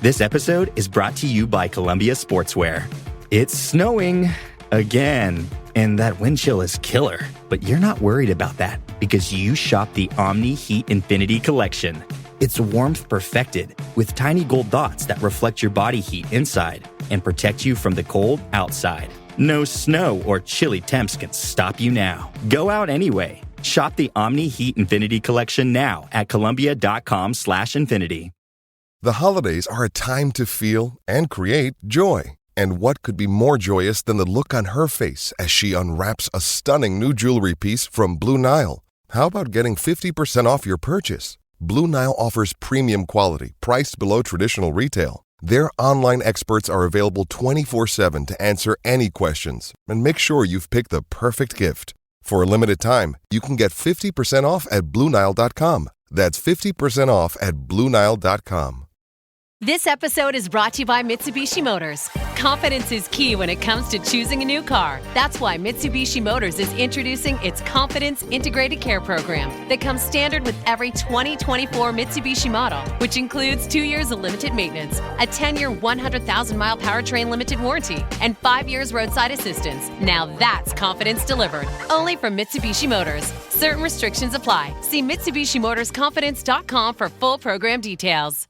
This episode is brought to you by Columbia Sportswear. It's snowing again, and that wind chill is killer. But you're not worried about that because you shop the Omni Heat Infinity Collection. It's warmth perfected with tiny gold dots that reflect your body heat inside and protect you from the cold outside. No snow or chilly temps can stop you now. Go out anyway. Shop the Omni Heat Infinity Collection now at Columbia.com/infinity. The holidays are a time to feel and create joy. And what could be more joyous than the look on her face as she unwraps a stunning new jewelry piece from Blue Nile? How about getting 50% off your purchase? Blue Nile offers premium quality, priced below traditional retail. Their online experts are available 24/7 to answer any questions and make sure you've picked the perfect gift. For a limited time, you can get 50% off at BlueNile.com. That's 50% off at BlueNile.com. This episode is brought to you by Mitsubishi Motors. Confidence is key when it comes to choosing a new car. That's why Mitsubishi Motors is introducing its Confidence Integrated Care Program that comes standard with every 2024 Mitsubishi model, which includes 2 years of limited maintenance, a 10-year, 100,000-mile powertrain limited warranty, and 5 years roadside assistance. Now that's confidence delivered. Only from Mitsubishi Motors. Certain restrictions apply. See MitsubishiMotorsConfidence.com for full program details.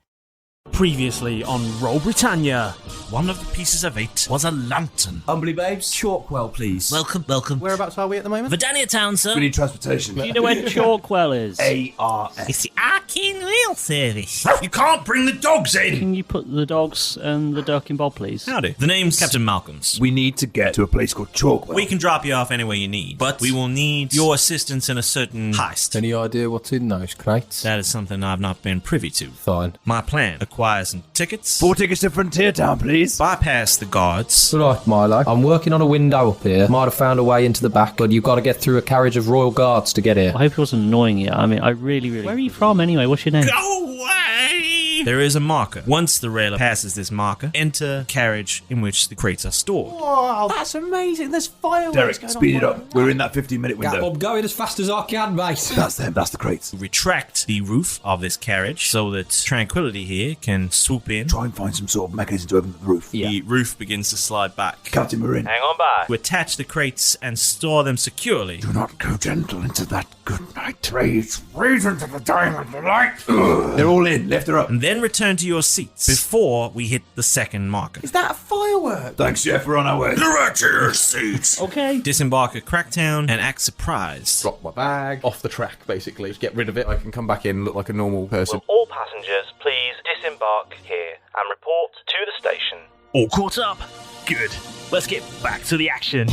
Previously on Roll Britannia. One of the pieces of eight was a lantern. Humbly babes, Chalkwell, please. Welcome, welcome. Whereabouts are we at the moment? Britannia Town, sir. We need transportation. Do you know where Chalkwell is? ARS. It's the Arkin Rail Service. You can't bring the dogs in! Can you put the dogs and the duck in Bob, please? Howdy. The name's Captain Malcolms. We need to get to a place called Chalkwell. We can drop you off anywhere you need, but we will need your assistance in a certain heist. Any idea what's in those crates? That is something I've not been privy to. Fine. My plan: acquire some tickets, 4 tickets to Frontier Town, please. bypass the guards. Right, Milo. I'm working on a window up here. Might have found a way into the back, but you've got to get through a carriage of royal guards to get here. I hope it wasn't annoying you. I mean, I really... Where are you from anyway? What's your name? Go away! There is a marker. Once the railer passes this marker, enter carriage in which the crates are stored. Wow, that's amazing. There's fireworks Derek, going speed on. it up. We're in that 15-minute window. I'm going as fast as I can, mate. That's them. That's the crates. Retract the roof of this carriage so that Tranquility here can swoop in. Try and find some sort of mechanism to open the roof. The roof begins to slide back. Captain, we're in. Hang on by. To attach the crates and store them securely. Do not go gentle into that good night trade. It's freezing to the dying of the light. They're all in, left or up. And then return to your seats before we hit the second marker. Is that a firework? Thanks, Jeff. We're on our way. Direct to your seats. Okay. Disembark at Cracktown and act surprised. Drop my bag off the track, basically. Just get rid of it. I can come back in and look like a normal person. Will all passengers please disembark here and report to the station? All caught up? Good. Let's get back to the action.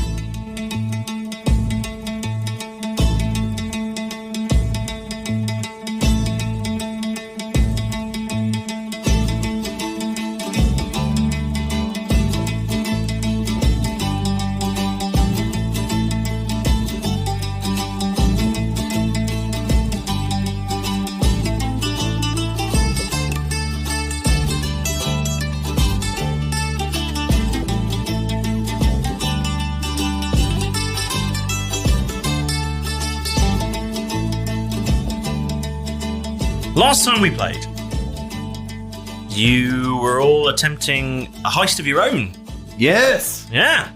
Last time we played, you were all attempting a heist of your own. Yes. Yeah.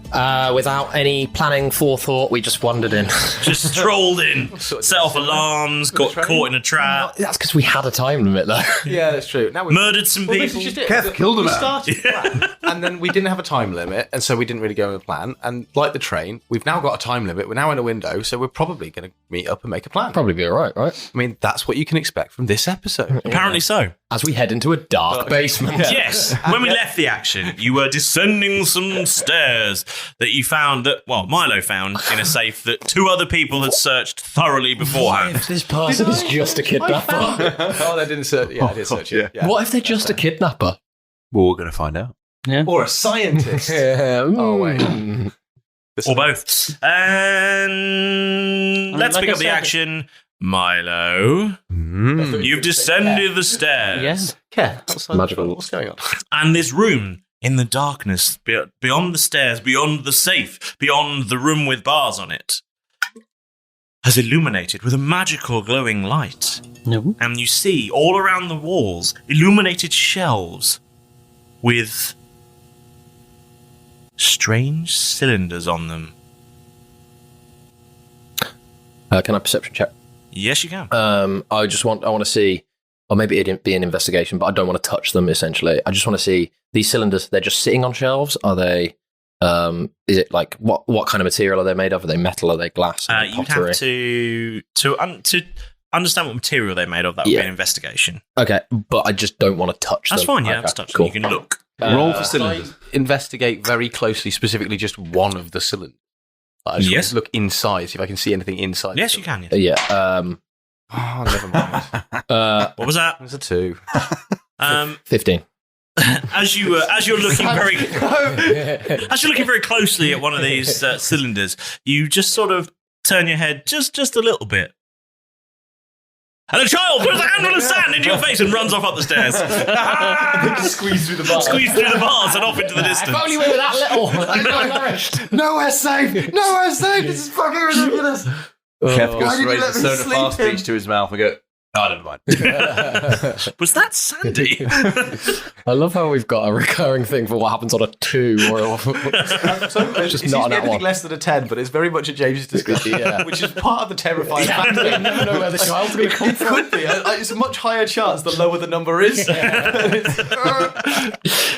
Without any planning, forethought, we just wandered in. Just strolled in, set off alarms, got caught in a trap. That's because we had a time limit, though. Yeah, that's true. Now we Murdered some This people. is just it. Keth killed a We man. started the plan, and then we didn't have a time limit, and so we didn't really go with a plan. And like the train, we've now got a time limit. We're now in a window, so we're probably going to meet up and make a plan. Probably be alright, right? I mean, that's what you can expect from this episode. Apparently so. As we head into a dark basement. Yes. When we left the action, you were descending some stairs that you found that, well, Milo found in a safe that 2 other people had searched thoroughly beforehand. If this person is just a kidnapper? Oh, they didn't search. Yeah, I did search it. Yeah. What if they're just a kidnapper? Well, we're going to find out. Yeah. Or a scientist. Oh, wait. Or both. And let's like pick I up the said- action. Milo, you've descended the stairs. Yes. Keth, Magical. What's going on? And this room, in the darkness, beyond the stairs, beyond the safe, beyond the room with bars on it, has illuminated with a magical glowing light. No. And you see, all around the walls, illuminated shelves with strange cylinders on them. Can I perception check? Yes, you can. I want to see, or maybe it'd be an investigation, but I don't want to touch them. Essentially, I just want to see these cylinders. They're just sitting on shelves. Are they? Is it like what kind of material are they made of? Are they metal? Are they glass? Are they You'd pottery? have to understand what material they're made of. That would be an investigation. Okay, but I just don't want to touch them. That's fine. Yeah, Okay, just touch cool. them. You can look. Roll for cylinders. Investigate very closely, specifically just one of the cylinders. I just want to look inside, see if I can see anything inside. Yes, you can. Yeah. Oh, never mind. What was that? It was a 2. 15. As you're looking very closely at one of these cylinders, you just sort of turn your head just a little bit. And a child puts a handful of sand into your face and runs off up the stairs. Squeeze through the bars. Squeeze through the bars and off into the distance. If only we were that little. Nowhere safe. Nowhere safe. This is fucking ridiculous. Keth goes Why to did you raise let the me soda sleep fast in? speech to his mouth and go, oh, never mind. Was that Sandy? I love how we've got a recurring thing for what happens on a 2 or So, just it's not on usually that anything one. less than a 10, but it's very much a James discussion, which is part of the terrifying factor. You never know where the child's going to come It could be. It's a much higher chance the lower the number is.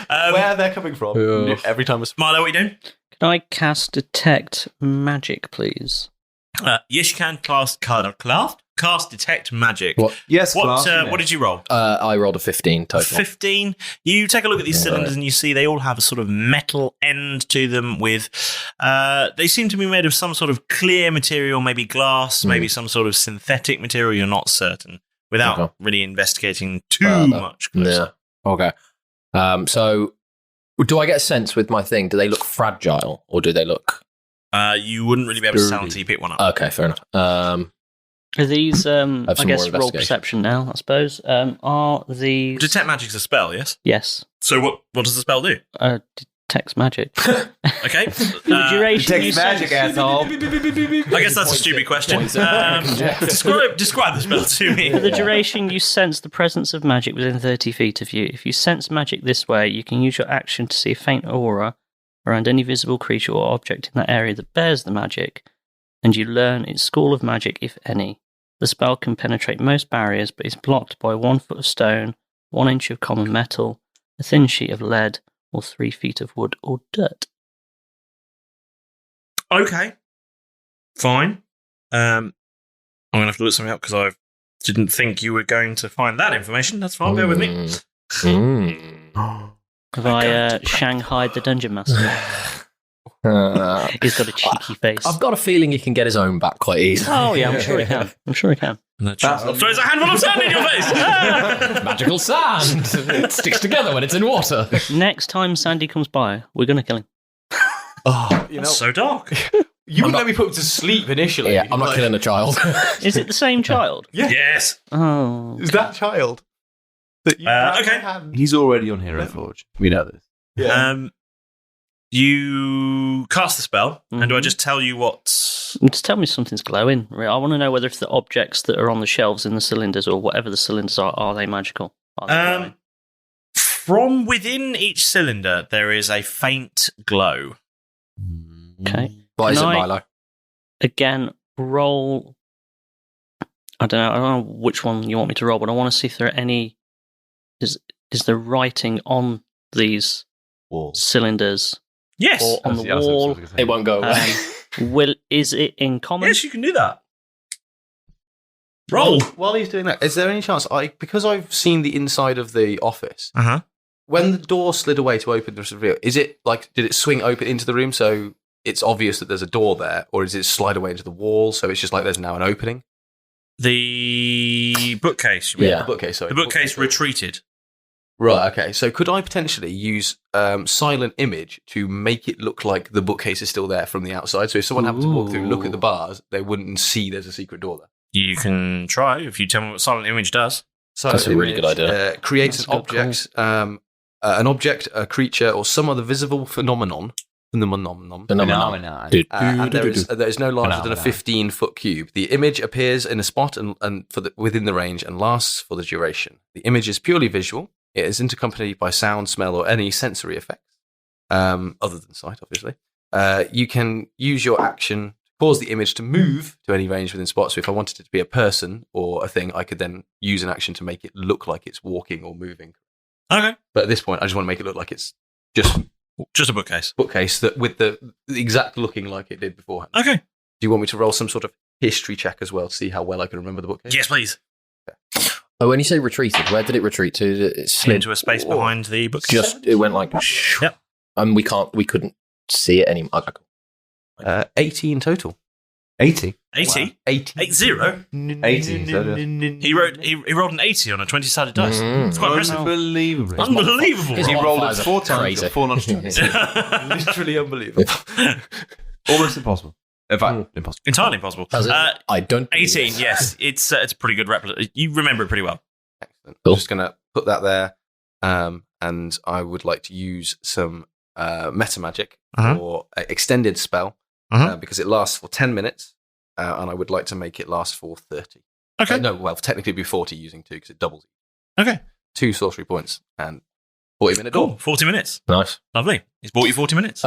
Where they're coming from. Every time Milo, what are you doing? Can I cast Detect Magic, please? Yes, you can cast Detect Magic. What? Yes, What did you roll? I rolled a 15 total. 15. You take a look at these cylinders and you see they all have a sort of metal end to them with... they seem to be made of some sort of clear material, maybe glass, maybe some sort of synthetic material, you're not certain, without really investigating too much closer. Yeah. Okay. So, do I get a sense with my thing? Do they look fragile or do they look... You wouldn't really be able to tell until you pick one up. Okay, fair enough. Are these, I some guess, more roll investigation. perception now, I suppose. Are these... Detect Magic's a spell, yes? Yes. So what does the spell do? Detects magic. Okay. The duration you Detects magic, sense- asshole. I guess that's a stupid question. Describe the spell to me. For the duration, you sense the presence of magic within 30 feet of you. If you sense magic this way, you can use your action to see a faint aura around any visible creature or object in that area that bears the magic, and you learn its school of magic, if any. The spell can penetrate most barriers, but is blocked by 1 foot of stone, 1 inch of common metal, a thin sheet of lead, or 3 feet of wood or dirt. Okay. Fine. I'm going to have to look something up because I didn't think you were going to find that information. That's fine. Bear with me. Have I shanghaied the dungeon master? He's got a cheeky face. I've got a feeling he can get his own back quite easily. Oh, yeah, I'm sure he can. I'm sure he can. And the child throws a handful of sand in your face. Magical sand. It sticks together when it's in water. Next time Sandy comes by, we're going to kill him. Oh, you know, So dark. you wouldn't let me put him to sleep initially. Yeah, I'm not killing a child. Is it the same child? Yeah. Yes. Oh. Is that child? That you Okay. He's already on Hero Forge. We know this. Yeah. You cast the spell, and do I just tell you what? Just tell me something's glowing. I want to know whether it's the objects that are on the shelves in the cylinders or whatever the cylinders are they magical? Are they glowing? From within each cylinder, there is a faint glow. Okay. What is it, Can I- Milo? Again, roll. I don't know which one you want me to roll, but I want to see if there are any. Is there writing on these cylinders Yes. or on the wall? It won't go away. Is it in common? Yes, you can do that. Roll. While he's doing that, is there any chance because I've seen the inside of the office, Uh-huh. when the door slid away to open the reveal, is it like, did it swing open into the room so it's obvious that there's a door there, or does it slide away into the wall so it's just like there's now an opening? The bookcase. You mean? Yeah. The bookcase, sorry. The bookcase retreated. Right, okay. So could I potentially use silent image to make it look like the bookcase is still there from the outside? So if someone happened to walk through and look at the bars, they wouldn't see there's a secret door there. You can try if you tell me what silent image does. Silent That's a really good idea. Creates That's an object, a creature, or some other visible phenomenon. Phenomenon. And there is no larger than a 15-foot cube. The image appears in a spot and within the range and lasts for the duration. The image is purely visual. It is accompanied by sound, smell, or any sensory effects, other than sight, obviously. You can use your action to cause the image to move to any range within spot. So if I wanted it to be a person or a thing, I could then use an action to make it look like it's walking or moving. Okay. But at this point, I just want to make it look like it's just a bookcase. Bookcase that with the exact looking like it did beforehand. Okay. Do you want me to roll some sort of history check as well to see how well I can remember the bookcase? Yes, please. Okay. Oh, when you say retreated, where did it retreat to? Did it slid into a space behind the bookcase. It went like. Yep. And we couldn't see it anymore. Okay, cool. 80 in total. 80? 80? Wow. 80. 80? 80. So He rolled an 80 on a 20-sided dice. It's quite impressive. Unbelievable. Unbelievable. He rolled it 4 times. Crazy. 4 notches. Literally unbelievable. Almost impossible. In fact, impossible. Entirely impossible. I don't. 18, yes. It's a pretty good replica. You remember it pretty well. Excellent. Cool. I'm just going to put that there. And I would like to use some meta magic or extended spell because it lasts for 10 minutes. And I would like to make it last for 30. Okay. No, well, technically it'd be 40 using 2 because it doubles. Okay. 2 sorcery points and 40-minute Cool. door. 40 minutes. Nice. Lovely. He's bought you 40 minutes.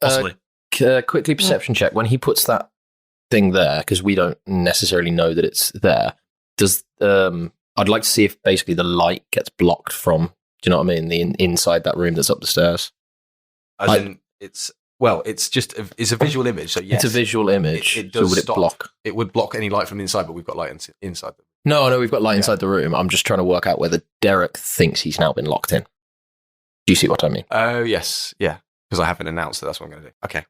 Possibly. Quickly perception check. When he puts that thing there, because we don't necessarily know that it's there, does I'd like to see if basically the light gets blocked from, do you know what I mean, inside that room that's up the stairs. As in, it's just it's a visual image. So yes, it's a visual image. It does so would stop. It block? It would block any light from the inside, but we've got light inside. No, we've got light inside the room. I'm just trying to work out whether Derek thinks he's now been locked in. Do you see what I mean? Oh yes, yeah. Because I haven't announced that that's what I'm going to do. Okay.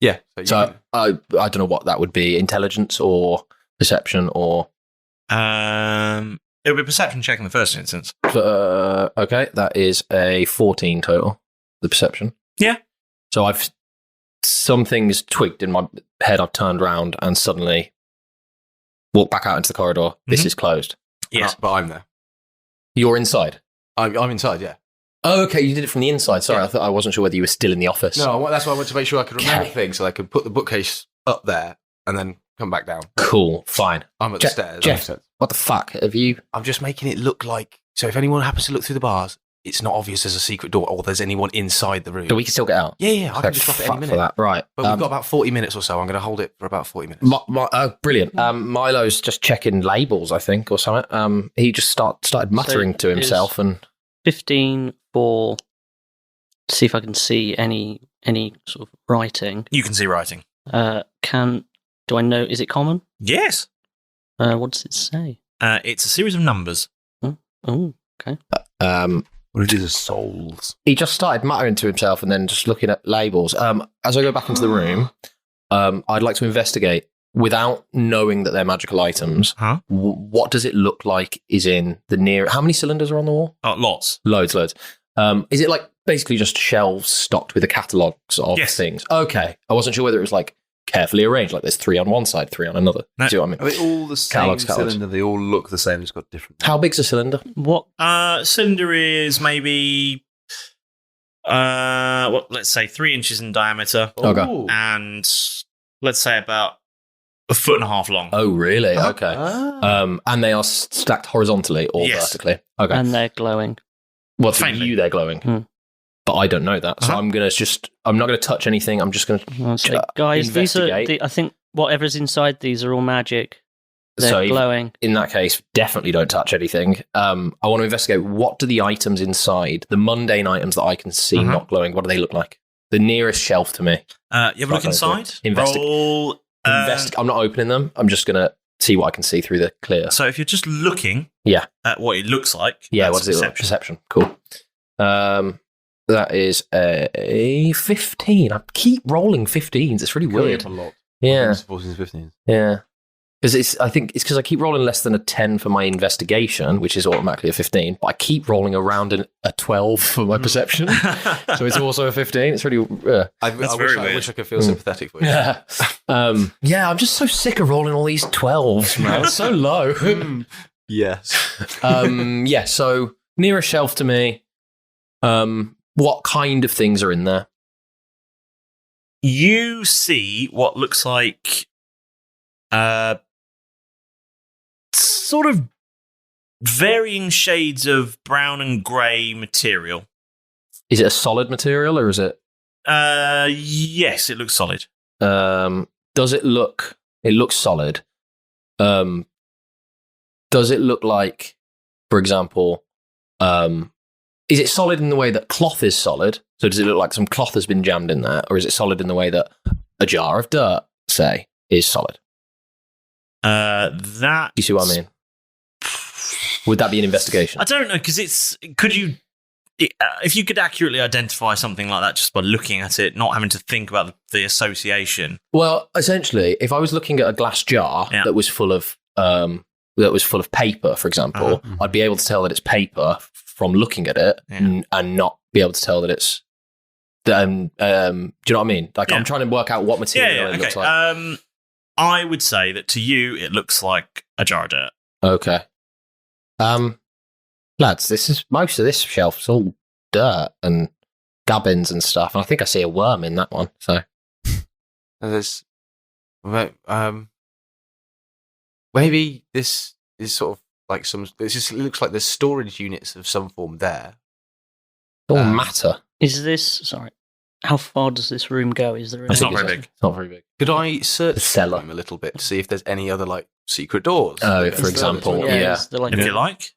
Yeah. So I don't know what that would be: intelligence or perception or. It would be perception check in the first instance. Okay, that is a 14 total. The perception. Yeah. So some things twigged in my head. I've turned around and suddenly walked back out into the corridor. This is closed. Yes, but I'm there. You're inside. I'm inside. Yeah. Oh, okay. You did it from the inside. Sorry, I wasn't sure whether you were still in the office. No, that's why I wanted to make sure I could remember things, so I could put the bookcase up there and then come back down. Cool. Fine. I'm at the stairs. Jeff, what the fuck have you? I'm just making it look like. So if anyone happens to look through the bars, it's not obvious there's a secret door or there's anyone inside the room. So we can still get out. Yeah. I can just drop it any minute. For that. Right. But we've got about 40 minutes or so. I'm going to hold it for about 40 minutes. Brilliant. Milo's just checking labels, I think, or something. He just started muttering to himself and 15 for. See if I can see any sort of writing. You can see writing. Do I know? Is it common? Yes. What does it say? It's a series of numbers. Oh, okay. What it is is souls. He just started muttering to himself and then just looking at labels. As I go back into the room, I'd like to investigate without knowing that they're magical items. What does it look like is in the near? How many cylinders are on the wall? Lots. Loads. Is it like basically just shelves stocked with the catalogues of things? Okay. I wasn't sure whether it was like carefully arranged, like there's 3 on one side, 3 on another. No. See what I mean? Are they all the same cylinder? They all look the same. It's got different. How big's a cylinder? What? Cylinder is maybe, let's say 3 inches in diameter. Okay. And let's say about 1.5 feet long. Oh, really? Okay. And they are stacked horizontally or vertically? Okay. And they're glowing. Well, for you, they're glowing. But I don't know that. So I'm not going to touch anything. I'm just going to guys, these are, I think whatever's inside these are all magic. They're glowing. In that case, definitely don't touch anything. I want to investigate what do the items inside, the mundane items that I can see not glowing, what do they look like? The nearest shelf to me. You have a look inside? Roll. I'm not opening them. I'm just going to see what I can see through the clear. So if you're just looking at what it looks like. Yeah, what does it look like? Perception. Cool. That is a 15. I keep rolling 15s. It's really weird. A lot. Yeah. 14s, 15s. Yeah. I think it's because I keep rolling less than a 10 for my investigation, which is automatically a 15, but I keep rolling around a 12 for my perception. So it's also a 15. It's really... I wish I could feel sympathetic for you. Yeah. I'm just so sick of rolling all these 12s, man. It's so low. Yes. So near a shelf to me, what kind of things are in there? You see what looks like sort of varying shades of brown and grey material. Is it a solid material or is it? Yes, it looks solid. Does it look? It looks solid. Does it look like, for example, is it solid in the way that cloth is solid? So does it look like some cloth has been jammed in there, or is it solid in the way that a jar of dirt, say, is solid? That you see what I mean? Would that be an investigation? I don't know, because could you, if you could accurately identify something like that just by looking at it, not having to think about the association. Well, essentially, if I was looking at a glass jar that was full of paper, for example, I'd be able to tell that it's paper from looking at it, and not be able to tell that it's. Do you know what I mean? Like I'm trying to work out what material it looks like. I would say that to you, it looks like a jar of dirt. Okay. Lads, most of this shelf's all dirt and gubbins and stuff, and I think I see a worm in that one. So there's, maybe this is sort of like it looks like there's storage units of some form there. All matter. Is this sorry? How far does this room go? Is there? It's not very big. It's not very big. Could I search the cellar a little bit to see if there's any other like secret doors? Oh, for example, if you like.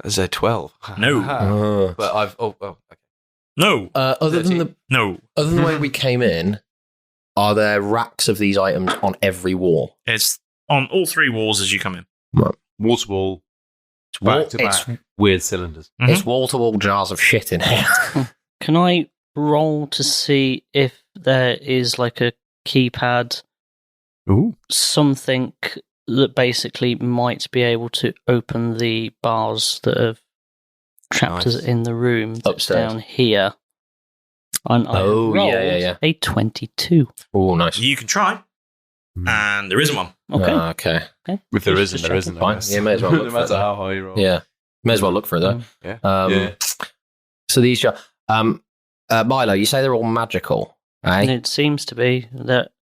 There's a 12. No. But I've okay. No. Other than the way we came in, are there racks of these items on every wall? It's on all three walls as you come in. Right. Wall to wall. It's back to back. Weird cylinders. It's wall to wall jars of shit in here. Can I roll to see if there is like a keypad? Ooh. Something that basically might be able to open the bars that have trapped us in the room that's upstairs down here. And I rolled a 22. Oh, nice. You can try, and there isn't one. Okay. If there isn't, there isn't. Fine. Yeah, may as well look no matter how high you roll. Yeah, may as well look for it though. Yeah. So these jars, Milo, you say they're all magical, right? And it seems to be that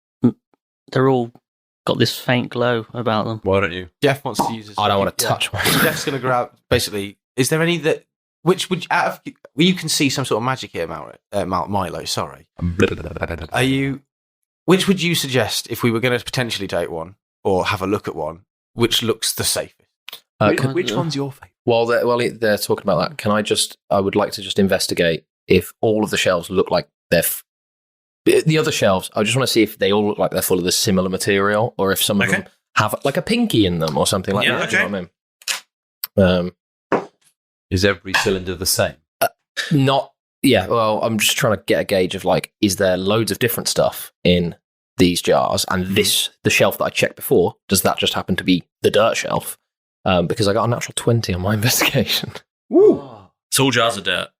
they're all got this faint glow about them. Why don't you? Jeff wants to use his. I don't want to touch one. So Jeff's going to grab. Basically, is there any that? Which would you can see some sort of magic here, Milo? Sorry. Are you? Which would you suggest if we were going to potentially take one or have a look at one? Which looks the safest? Which one's your favourite? While they're talking about that, I would like to just investigate if all of the shelves look like they're. The other shelves, I just want to see if they all look like they're full of the similar material, or if some of them have like a pinky in them or something like that. Okay. Do you know what I mean? Is every cylinder the same? Not. Yeah. Well, I'm just trying to get a gauge of like, is there loads of different stuff in these jars? And the shelf that I checked before, does that just happen to be the dirt shelf? Because I got a natural 20 on my investigation. Woo! It's all jars of dirt.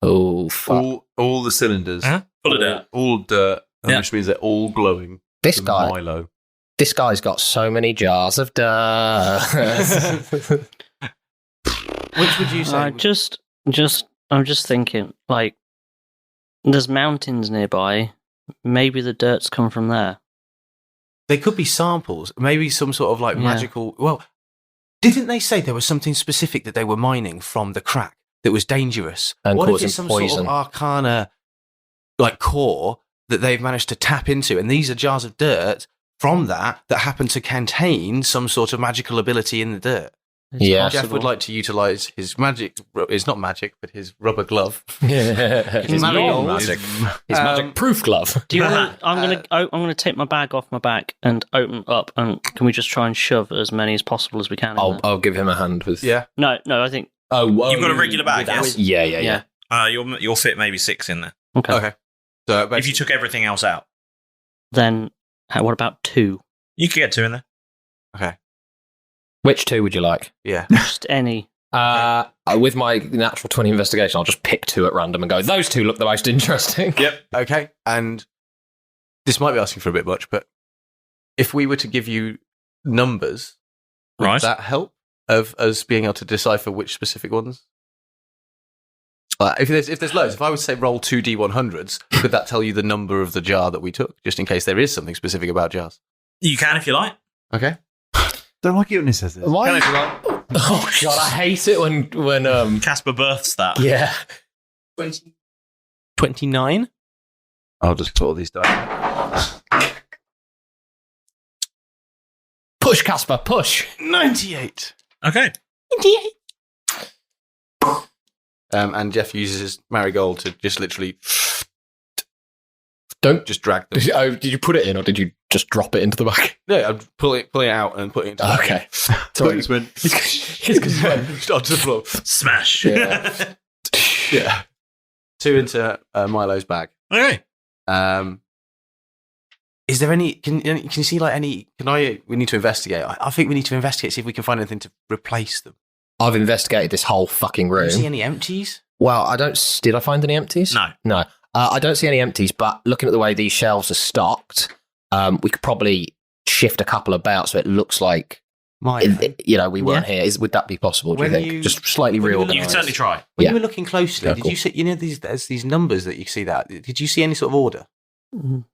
Oh, fuck. All the cylinders. Full of dirt. All dirt, which means they're all glowing. This guy, Milo. This guy's got so many jars of dirt. Which would you say? I'm just thinking, like, there's mountains nearby. Maybe the dirt's come from there. They could be samples. Maybe some sort of like magical. Well, didn't they say there was something specific that they were mining from the crack that was dangerous? And what if causing it's some poison? sort of arcana, like core that they've managed to tap into, and these are jars of dirt from that happen to contain some sort of magical ability in the dirt. Yeah, Jeff would like to utilize his magic. It's not magic, but his rubber glove. His magic proof glove. Do you want? I'm gonna take my bag off my back and open up, and can we just try and shove as many as possible as we can? I'll give him a hand with. Yeah. No, I think. You've got a regular bag, yes? Yeah. You'll fit maybe 6 in there. Okay. So if you took everything else out, then what about 2? You could get 2 in there. Okay. Which 2 would you like? Yeah. Just any. With my natural 20 investigation, I'll just pick 2 at random and go, those 2 look the most interesting. Yep. Okay. And this might be asking for a bit much, but if we were to give you numbers, would that help of us being able to decipher which specific ones? If there's loads, if I would say roll 2 D100s, could that tell you the number of the jar that we took, just in case there is something specific about jars? You can if you like. Okay. Don't like it when he says this. Why? Oh god, I hate it when Casper births that. Yeah. 29. I'll just put all these dice. Push, Casper, push. 98. Okay. 98. And Jeff uses his marigold to just literally Don't just drag them. Did you put it in or did you just drop it into the bag? No, I'm pulling it out and putting it into the Okay. Sorry, just went. onto the floor. Smash. Yeah. Yeah. 2 into Milo's bag. Okay. Is there any? Can you see like any? We need to investigate. I think we need to investigate, see if we can find anything to replace them. I've investigated this whole fucking room. Do you see any empties? Well, did I find any empties? No. I don't see any empties, but looking at the way these shelves are stocked, we could probably shift a couple about so it looks like we weren't here. Would that be possible, do you think? Just slightly reorganized. You can certainly try. When you were looking closely, Yeah, did cool. you see, there's these numbers that you see that. Did you see any sort of order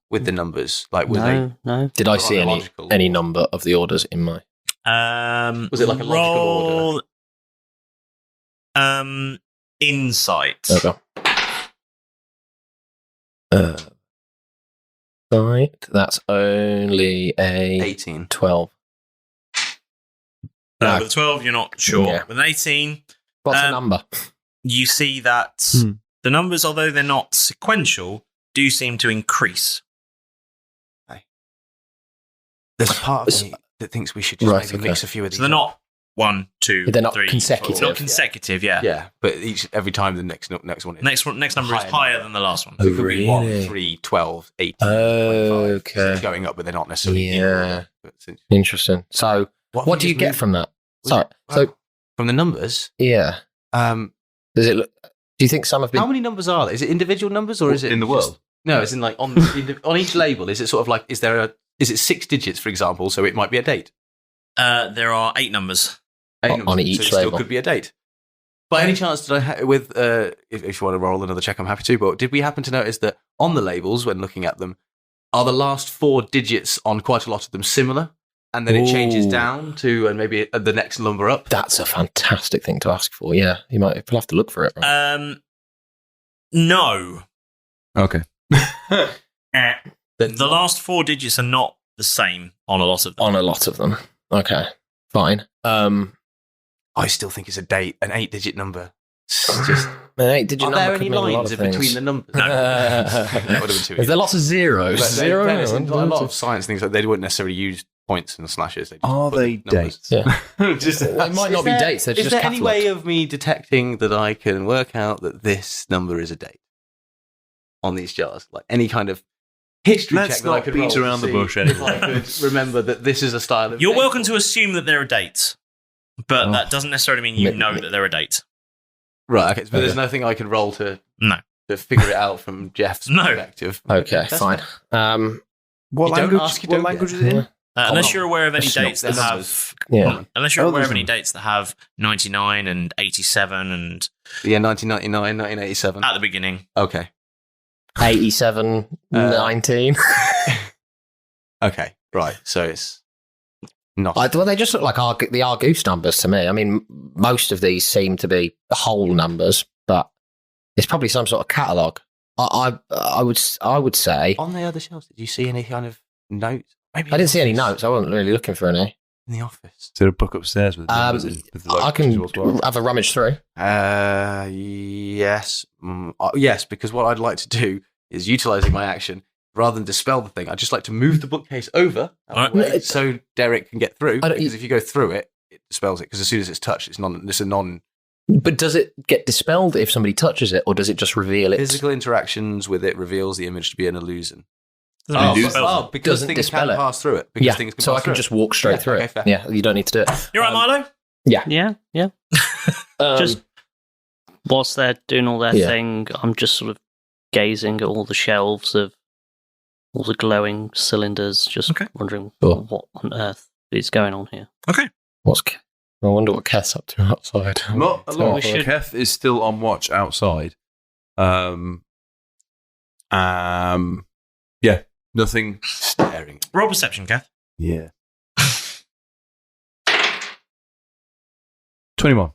with the numbers? Like, were they? No. Did I see chronological? any number of the orders in my... Was it like a logical order? Insight. Okay. Right, that's only a 18. 12. With a 12, you're not sure. Yeah. With an 18, What's the number? you see that the numbers, although they're not sequential, do seem to increase. There's a part of me that thinks we should just maybe mix a few of these. So they're not 1, 2, They're not 3, consecutive. 4. Not consecutive, yeah. Yeah, but every time the next one is. Next number is higher than the last one. So it could be 1, Really? 3, 12, 18, Okay. 25. So it's going up, but they're not necessarily in Yeah. order. But since- Interesting. So, what do you get from that? Sorry. So, from the numbers, yeah. Does it look... Do you think some have been... how many numbers are there? Is it individual numbers or is it in the world? No, it's in like on each label. Is it sort of like is it 6 digits, for example? So it might be a date. There are 8 numbers. 8 On numbers, each so it still label. could be a date. By any chance, did I with if you want to roll another check, I'm happy to. But did we happen to notice that on the labels, when looking at them, are the last 4 digits on quite a lot of them similar? And then it changes down to, and maybe the next number up. That's a fantastic thing to ask for. Yeah, you'll have to look for it. Right? No. Okay. The last 4 digits are not the same on a lot of them. On a lot of them. Okay, fine. I still think it's a date, an 8-digit number. It's just, an 8-digit are number there could any mean a lot lines of in things. between the numbers? No. That would have been too Is there lots of zeros? But Zero. fairness, in a lot of science things, like, they wouldn't necessarily use points and slashes. They just Are put they the numbers. dates? Yeah. Just, They might not be dates. They're is just there any way catalogued. of me detecting that I can work out that this number is a date on these jars? Like any kind of history Let's check that I not could beat roll to around the see bush if anymore. I could remember that this is a style of You're date. welcome to assume that they're a date, but that doesn't necessarily mean you know that they're a date. Right, okay, but there's nothing I could roll to figure it out from Jeff's perspective. Okay, That's fine. What You don't language? ask, you What don't language get. is it in? Unless you're aware of any It's not- dates that they're have, Yeah. unless you're aware of there's any dates that have 99 and 87 and Yeah, 1999, 1987. at the beginning. Okay. 87, 19. Okay, right. So it's not. Well, they just look like the Argoose numbers to me. I mean, most of these seem to be whole numbers, but it's probably some sort of catalogue. I would say On the other shelves, did you see any kind of notes? Maybe I didn't see any notes. I wasn't really looking for any. in the office. Is there a book upstairs with numbers in? With the I can as well? have a rummage through. Yes. Yes, because what I'd like to do is utilising my action, rather than dispel the thing, I'd just like to move the bookcase over out of the way so Derek can get through. Because if you go through it, it dispels it. Because as soon as it's touched, it's a non. But does it get dispelled if somebody touches it, or does it just reveal it? Physical interactions with it reveals the image to be an illusion. Doesn't Because Doesn't things dispel can it. pass through it. Because Yeah, things can so pass I can through just walk straight through okay, it. fair. Yeah, you don't need to do it. You're right, Milo? Yeah. Yeah. Just whilst they're doing all their Yeah. thing, I'm just sort of gazing at all the shelves of all the glowing cylinders, just wondering Sure. what on earth is going on here. Okay. I wonder what Keth's up to outside. Not a lot. We should- Keth is still on watch outside. Yeah, nothing. Staring. Roll perception, Keth. Yeah. 21.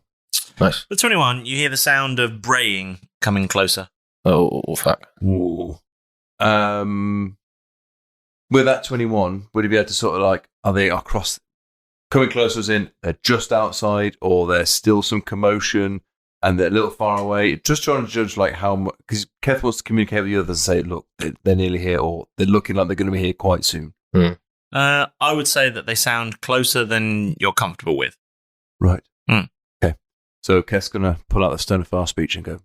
Nice. With 21, you hear the sound of braying coming closer. Oh, fuck. Ooh. With that 21, would you be able to sort of like, are they across, coming closer as in they're just outside or there's still some commotion and they're a little far away? Just trying to judge like how much, because Keth wants to communicate with the others and say, look, they're nearly here or they're looking like they're going to be here quite soon. I would say that they sound closer than you're comfortable with. Right. Okay. So Keth's going to pull out the Stone of Far speech and go,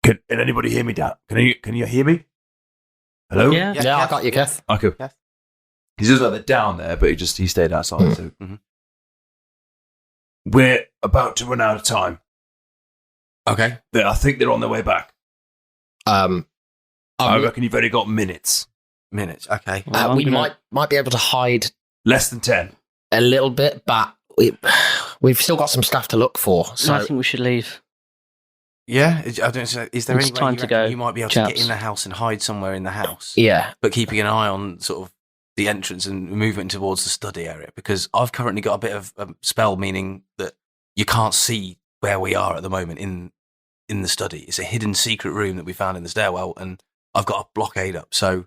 Can anybody hear me, Dad? Can you hear me? Hello? Yeah, I got you, Keth. Okay. Keth. He says like they're down there, but he stayed outside. So we're about to run out of time. Okay. I think they're on their way back. I reckon you've only got minutes. Okay. We might be able to hide less than 10. A little bit, but we've still got some stuff to look for. So I think we should leave. Yeah, is there It's any time way to go, you might be able to get in the house and hide somewhere in the house? Yeah. But keeping an eye on sort of the entrance and movement towards the study area, because I've currently got a bit of a spell, meaning that you can't see where we are at the moment in the study. It's a hidden secret room that we found in the stairwell, and I've got a blockade up. So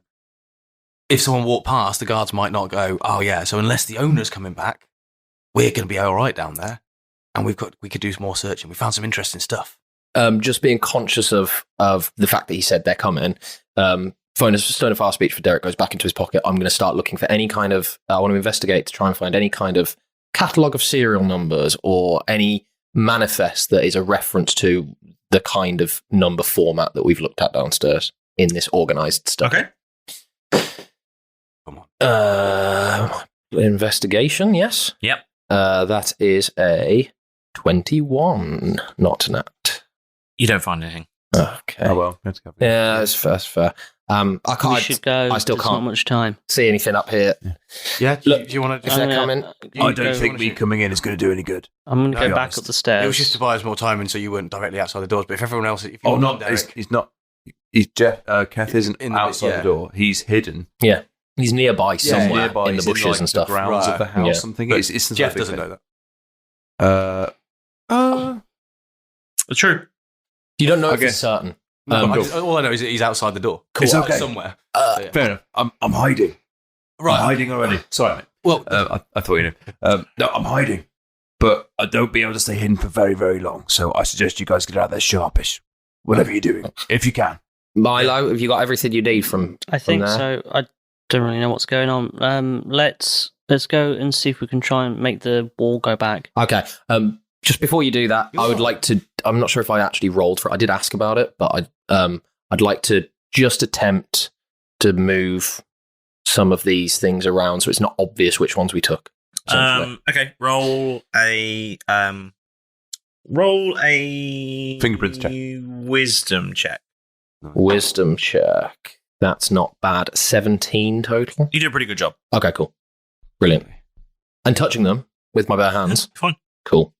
if someone walked past, the guards might not go, oh yeah, so unless the owner's coming back, we're going to be all right down there. And we could do some more searching. We found some interesting stuff. Just being conscious of the fact that he said they're coming. Phone a Stone of Far speech for Derek goes back into his pocket. I'm going to start looking for any kind of. I want to investigate to try and find any kind of catalogue of serial numbers or any manifest that is a reference to the kind of number format that we've looked at downstairs in this organised stuff. Okay. Come on. Investigation, yes. Yep. That is a 21, not an act. You don't find anything. Okay. Oh well, that's good. Yeah, that's fair. I can't. We should go. I still There's can't not much time. see anything up here. Yeah, Look, do you want to if they're coming, I don't think me coming in is going to do any good. I'm going to No, go back honest. up the stairs. It was just to buy us more time, and so you weren't directly outside the doors. But if everyone else, if you Oh, want not. Derek, He's not. He's Jeff. Keth isn't In the- outside yeah. the door. He's hidden. yeah, he's nearby somewhere nearby. in the He's bushes like, and stuff. The grounds of the house. Yeah. Something. But It's Jeff doesn't know that. True. You don't know if Okay. it's certain. all I know is that he's outside the door. It's okay. Somewhere. Fair enough. I'm hiding. Right. I'm hiding already. Sorry, mate. Well, I thought you knew. No, I'm hiding, but I don't be able to stay hidden for very, very long. So I suggest you guys get out there sharpish, whatever you're doing, if you can. Milo, have you got everything you need from? I think there? so. I don't really know what's going on. Let's go and see if we can try and make the wall go back. Okay. Just before you do that, I would like to. I'm not sure if I actually rolled for it. I did ask about it, but I'd like to just attempt to move some of these things around so it's not obvious which ones we took. Okay. Roll a Fingerprints check. Wisdom check. Wisdom check. That's not bad. 17 total. You do a pretty good job. Okay, cool. Brilliant. And touching them with my bare hands. Fine. Cool.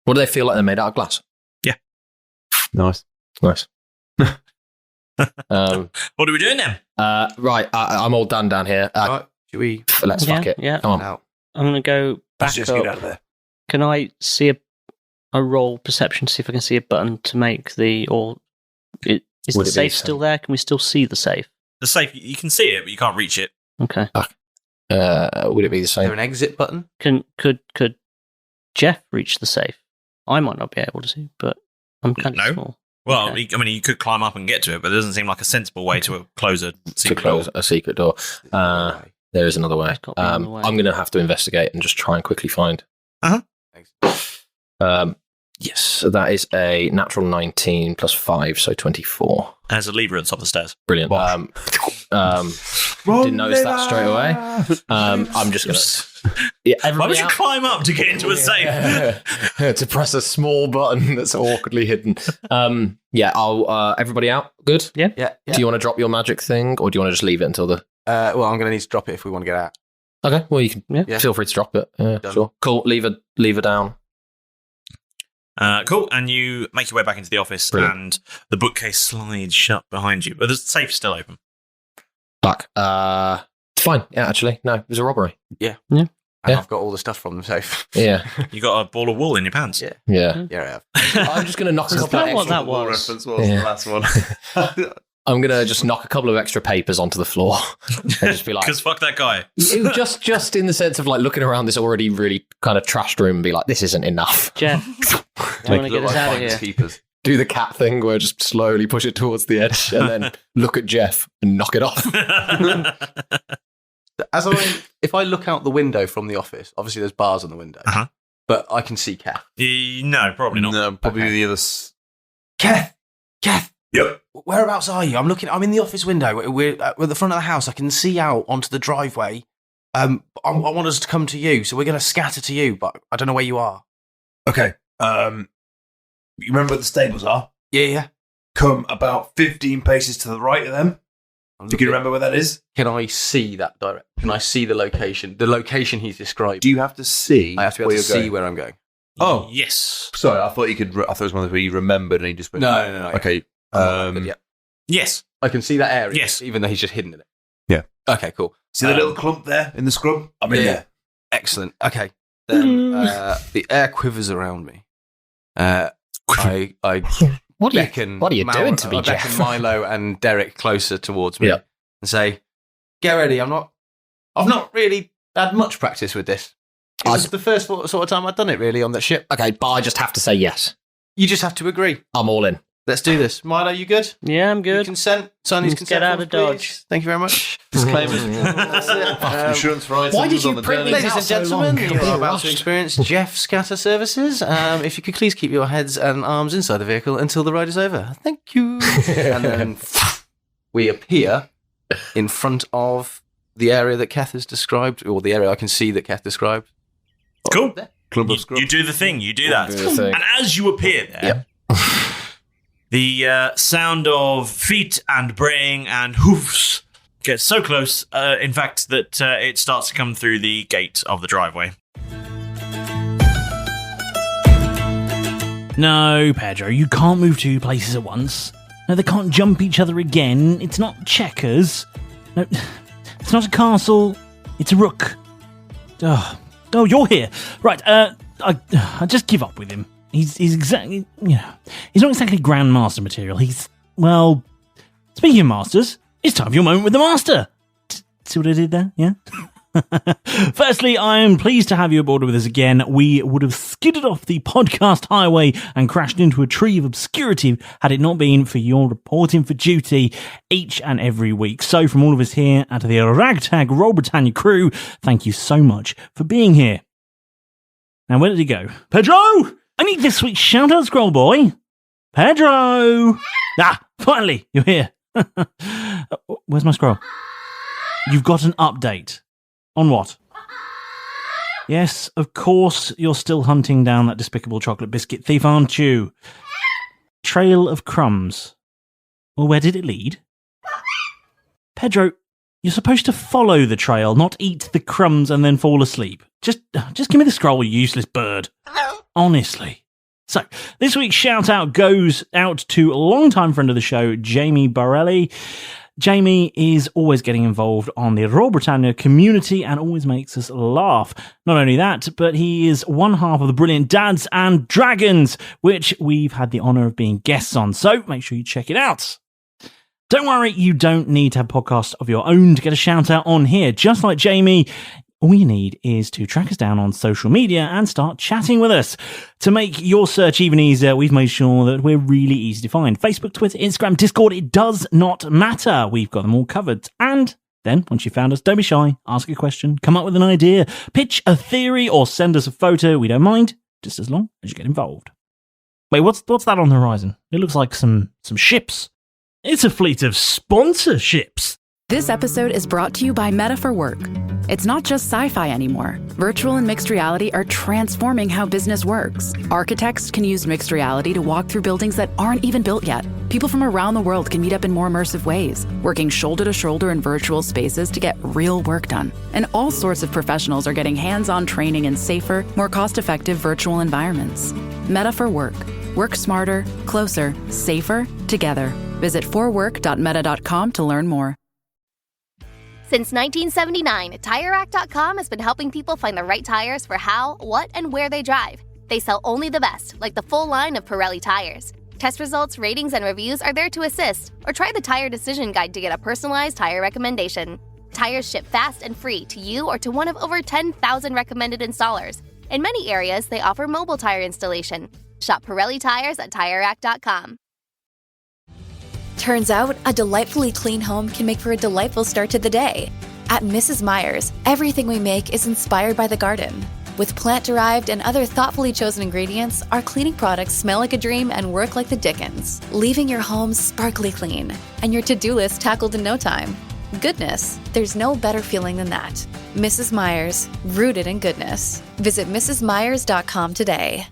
What do they feel like they're made out of glass? Yeah. Nice. Nice. What are we doing then? Right, I'm all done down here. right, should we? Let's fuck it. Yeah. Come on. Out. I'm going to go back Let's just up. get out of there. Can I see a roll perception to see if I can see a button to make the is Would it the be safe the still same? there? Can we still see the safe? The safe, you can see it, but you can't reach it. Okay. Would it be the Is there same? an exit button? Could Jeff reach the safe? I might not be able to, but I'm kind of No. small. Well, Okay. I mean, you could climb up and get to it, but it doesn't seem like a sensible way to close a To secret close door. a secret door. There is another way. There's got to be another way. I'm going to have to investigate and just try and quickly find. Yes, so that is a natural 19 plus 5, so 24. There's a lever at the top of the stairs. Brilliant. Didn't notice that straight away. I'm just going to... Yeah, Why would everybody you out. climb up to get into a safe? To press a small button that's awkwardly hidden. I'll... everybody out? Good? Yeah. Do you want to drop your magic thing, or do you want to just leave it until the... Well, I'm going to need to drop it if we want to get out. Okay, well, you can Yeah. feel free to drop it. Yeah, Done. sure. Cool, leave her down. Cool. And you make your way back into the office, Brilliant. and the bookcase slides shut behind you, but the safe's still open. Fuck. Fine. Yeah, actually, no, it was a robbery. Yeah. Yeah. And I've got all the stuff from the safe. Yeah. You got a ball of wool in your pants. Yeah. Yeah. Yeah, I have. I'm just going to knock a Is couple that of what extra... that was? Reference was the last one. I'm going to just knock a couple of extra papers onto the floor and just be like... Because fuck that guy. just in the sense of like looking around this already really kind of trashed room and be like, this isn't enough. Jeff, I want to get us out of here. Keepers. Do the cat thing where just slowly push it towards the edge and then look at Jeff and knock it off. If I look out the window from the office, obviously there's bars on the window, but I can see Keth. No, probably not. No, probably the other. Keth. Yep. Whereabouts are you? I'm in the office window. We're at the front of the house. I can see out onto the driveway. I want us to come to you, so we're going to scatter to you, but I don't know where you are. Okay. You remember where the stables are? Yeah. Come about 15 paces to the right of them. Do you remember where that is? Can I see that direct? Can I see the location? The location he's described. Do you have to see? I have to be able to see where I'm going. Oh, yes. Sorry, I thought you could. I thought it was one where you remembered and he just went. No. Okay. Yeah. Yes. I can see that area. Yes. Even though he's just hidden in it. Yeah. Okay, cool. See the little clump there in the scrub? I'm in there. Excellent. Okay. Then the air quivers around me. I What are you doing to me, I beckon Jeff? Milo and Derek closer towards me Yeah. and say, "Get ready. I've not really had much practice with this. It was the first sort of time I'd done it really on that ship. Okay, but I just have to say yes. You just have to agree. I'm all in. Let's do this. Milo, you good? Yeah, I'm You good. consent? Sign these consent Get out forms, of Dodge. please. Thank you very much. Disclaimers. That's it. Insurance for items why did you on the print journey. these Ladies out and so gentlemen, long? you are Yeah, about rushed. to experience Jeff Scatter Services. If you could please keep your heads and arms inside the vehicle until the ride is over. Thank you. And then we appear in front of the area that Keth has described, or the area I can see that Keth described. Cool. Clump of scrub. You do the thing. You do that. Do the thing. And as you appear there, the sound of feet and braying and hoofs gets so close, in fact, that it starts to come through the gate of the driveway. No, Pedro, you can't move two places at once. No, they can't jump each other again. It's not checkers. No, it's not a castle. It's a rook. Oh, you're here. Right, I just give up with him. He's exactly, he's not exactly Grandmaster material. Well, speaking of masters, it's time for your moment with the master. See what I did there? Yeah? Firstly, I am pleased to have you aboard with us again. We would have skidded off the podcast highway and crashed into a tree of obscurity had it not been for your reporting for duty each and every week. So from all of us here at the Ragtag Roll Britannia crew, thank you so much for being here. Now, where did he go? Pedro! I need this week's shout-out scroll, boy. Pedro! Finally, you're here. Where's my scroll? You've got an update. On what? Yes, of course, you're still hunting down that despicable chocolate biscuit thief, aren't you? Trail of crumbs. Well, where did it lead? Pedro, you're supposed to follow the trail, not eat the crumbs and then fall asleep. Just give me the scroll, you useless bird. Honestly. So, this week's shout-out goes out to a long-time friend of the show, Jamie Borelli. Jamie is always getting involved on the Roll Britannia community and always makes us laugh. Not only that, but he is one half of the brilliant Dads and Dragons, which we've had the honour of being guests on, so make sure you check it out. Don't worry, you don't need to have a podcast of your own to get a shout out on here. Just like Jamie, all you need is to track us down on social media and start chatting with us. To make your search even easier, we've made sure that we're really easy to find. Facebook, Twitter, Instagram, Discord, it does not matter. We've got them all covered. And then, once you've found us, don't be shy. Ask a question, come up with an idea, pitch a theory, or send us a photo. We don't mind, just as long as you get involved. Wait, what's that on the horizon? It looks like some ships. It's a fleet of sponsorships. This episode is brought to you by Meta for Work. It's not just sci-fi anymore. Virtual and mixed reality are transforming how business works. Architects can use mixed reality to walk through buildings that aren't even built yet. People from around the world can meet up in more immersive ways, working shoulder to shoulder in virtual spaces to get real work done. And all sorts of professionals are getting hands-on training in safer, more cost-effective virtual environments. Meta for Work. Work smarter, closer, safer, together. Visit forwork.meta.com to learn more. Since 1979, TireRack.com has been helping people find the right tires for how, what, and where they drive. They sell only the best, like the full line of Pirelli tires. Test results, ratings, and reviews are there to assist. Or try the Tire Decision Guide to get a personalized tire recommendation. Tires ship fast and free to you or to one of over 10,000 recommended installers. In many areas, they offer mobile tire installation. Shop Pirelli tires at TireRack.com. Turns out, a delightfully clean home can make for a delightful start to the day. At Mrs. Meyer's, everything we make is inspired by the garden. With plant-derived and other thoughtfully chosen ingredients, our cleaning products smell like a dream and work like the Dickens, leaving your home sparkly clean and your to-do list tackled in no time. Goodness, there's no better feeling than that. Mrs. Meyer's, rooted in goodness. Visit mrsmyers.com today.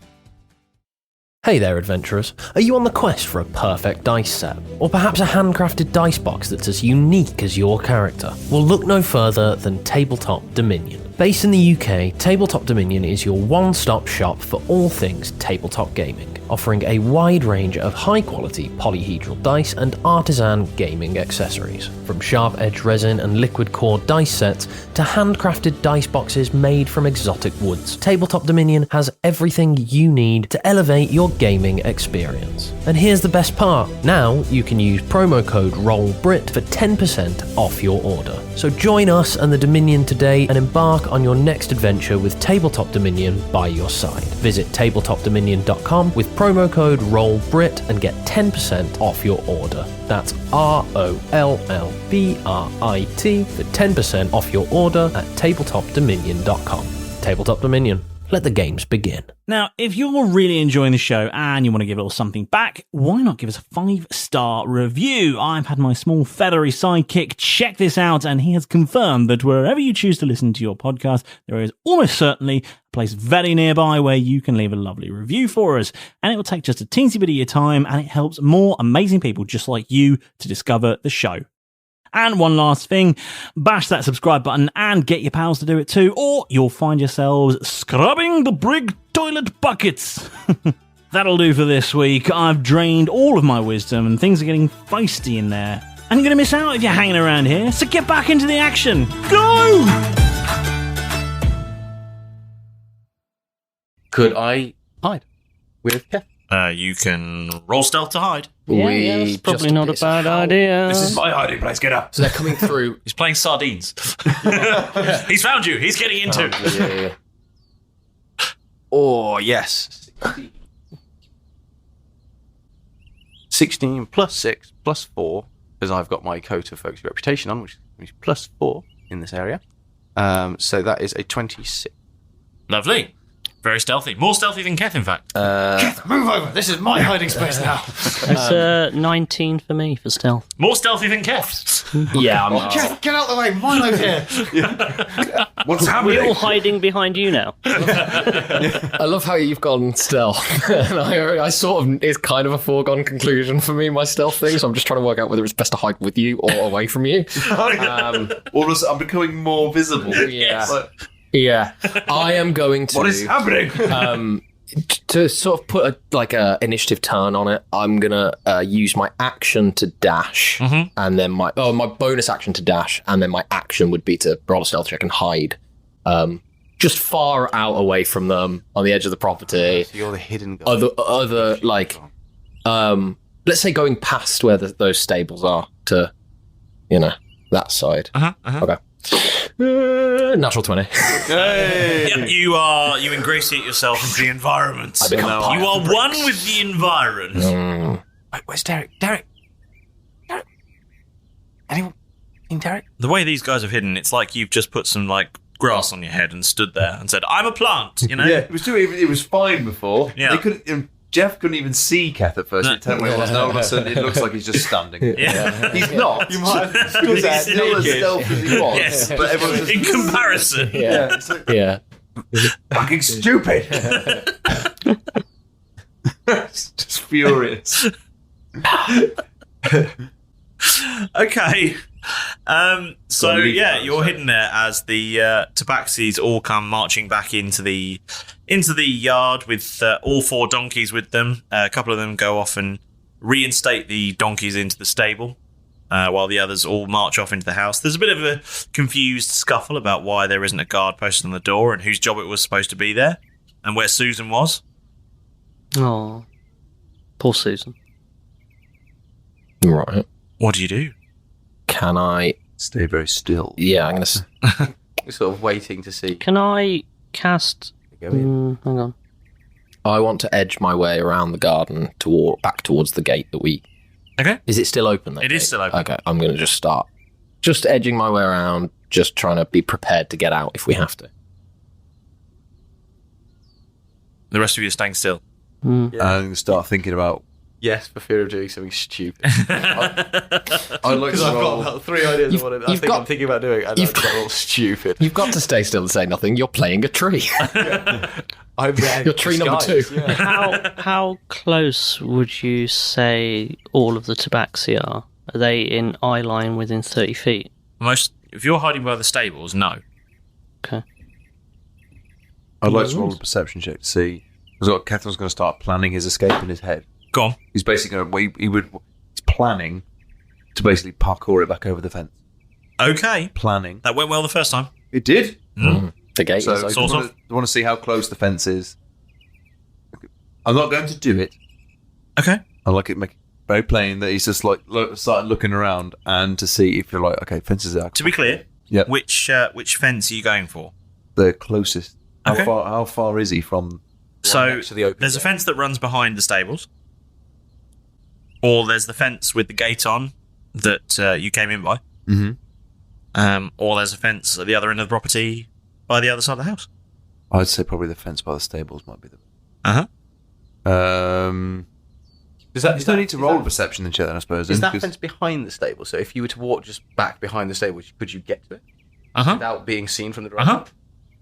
Hey there, adventurers. Are you on the quest for a perfect dice set? Or perhaps a handcrafted dice box that's as unique as your character? Well, look no further than Tabletop Dominion. Based in the UK, Tabletop Dominion is your one-stop shop for all things tabletop gaming, offering a wide range of high-quality polyhedral dice and artisan gaming accessories. From sharp-edged resin and liquid core dice sets to handcrafted dice boxes made from exotic woods, Tabletop Dominion has everything you need to elevate your gaming experience. And here's the best part. Now you can use promo code ROLLBRIT for 10% off your order. So join us and the Dominion today and embark on your next adventure with Tabletop Dominion by your side. Visit tabletopdominion.com with promo code ROLLBRIT and get 10% off your order. That's ROLLBRIT for 10% off your order at tabletopdominion.com. Tabletop Dominion. Let the games begin. Now, if you're really enjoying the show and you want to give a little something back, why not give us a 5-star review? I've had my small feathery sidekick check this out, and he has confirmed that wherever you choose to listen to your podcast, there is almost certainly a place very nearby where you can leave a lovely review for us. And it will take just a teensy bit of your time, and it helps more amazing people just like you to discover the show. And one last thing, bash that subscribe button and get your pals to do it too, or you'll find yourselves scrubbing the brig toilet buckets. That'll do for this week. I've drained all of my wisdom and things are getting feisty in there. And you're going to miss out if you're hanging around here, so get back into the action. Go! Could I hide with Keth? You can roll stealth to hide. Yeah, that's probably not a bad idea. This is my hiding place. Get up. So they're coming through. He's playing sardines. He's found you. He's getting into. Yeah. Oh, yes. 16 plus 6 plus 4, because I've got my coat of folksy reputation on, which is plus 4 in this area. So that is a 26. Lovely. Very stealthy. More stealthy than Keth, in fact. Keth, move over. This is my hiding space now. It's 19 for me for stealth. More stealthy than Keth. Yeah, I'm Keth, get out of the way. Milo's here. What's happening? We're all hiding behind you now. I love how you've gone stealth. And I sort of, it's kind of a foregone conclusion for me, my stealth thing, so I'm just trying to work out whether it's best to hide with you or away from you. All of a sudden, I'm becoming more visible. Yeah. Yeah, I am going to. What is happening? To sort of put a initiative turn on it, I'm gonna use my action to dash, and then my bonus action to dash, and then my action would be to roll a stealth check and hide, just far out away from them on the edge of the property. So you're the hidden guy. Other let's say going past where those stables are to, that side. Okay. Natural 20. Hey. Yep, you ingratiate yourself into the environment. I become part you of are the bricks. one with the environment. Wait, where's Derek? Derek? Anyone seen Derek? The way these guys have hidden, it's like you've just put some grass on your head and stood there and said, "I'm a plant." Yeah, it was fine before. Yeah. Jeff couldn't even see Keth at first. It turned where he was. Now all of a sudden, it looks like he's just standing. Yeah. He's not. You might have stood there still as stealth as he was. Yes. But everyone's just... In comparison. Yeah. Yeah. Fucking stupid. It's just furious. Okay. So you're hidden there as the Tabaxis all come marching back into the yard with all 4 donkeys with them. A couple of them go off and reinstate the donkeys into the stable. while the others all march off into the house. There's a bit of a confused scuffle about why there isn't a guard posted on the door and whose job it was supposed to be there, and where Susan was. Oh, poor Susan. Right. What do you do? Can I stay very still? Yeah, I'm going to... We're sort of waiting to see. Can I cast... hang on. I want to edge my way around the garden back towards the gate that we... Okay. Is it still open? It is still open. Okay, I'm going to just start. Just edging my way around, just trying to be prepared to get out if we have to. The rest of you are staying still. I'm going to start thinking about... Yes, for fear of doing something stupid. I'd like to I've roll... got about 3 ideas of what I'm thinking about doing, and they're all stupid. You've got to stay still and say nothing. You're playing a tree. I'm there. You're tree number 2. Yeah. How close would you say all of the tabaxi are? Are they in eye line within 30 feet? If you're hiding by the stables, no. Okay. I'd like to roll a perception check to see... Because Keth was going to start planning his escape in his head. Go on. He's basically going to... He's planning to basically parkour it back over the fence. Okay. Planning. That went well the first time. It did. The gate So is open. I want to see how close the fence is. I'm not going to do it. Okay. I like it make it very plain that he's just like started looking around and to see if you're like, okay, fences are... To be clear, Yep. which fence are you going for? The closest. Okay. How far is he from... So there's a fence that runs behind the stables, or there's the fence with the gate on that you came in by, or there's a fence at the other end of the property by the other side of the house. I'd say probably the fence by the stables might be the... You don't need to roll a perception and check then, I suppose. Is that fence behind the stable? So if you were to walk just back behind the stable, could you get to it without being seen from the driveway?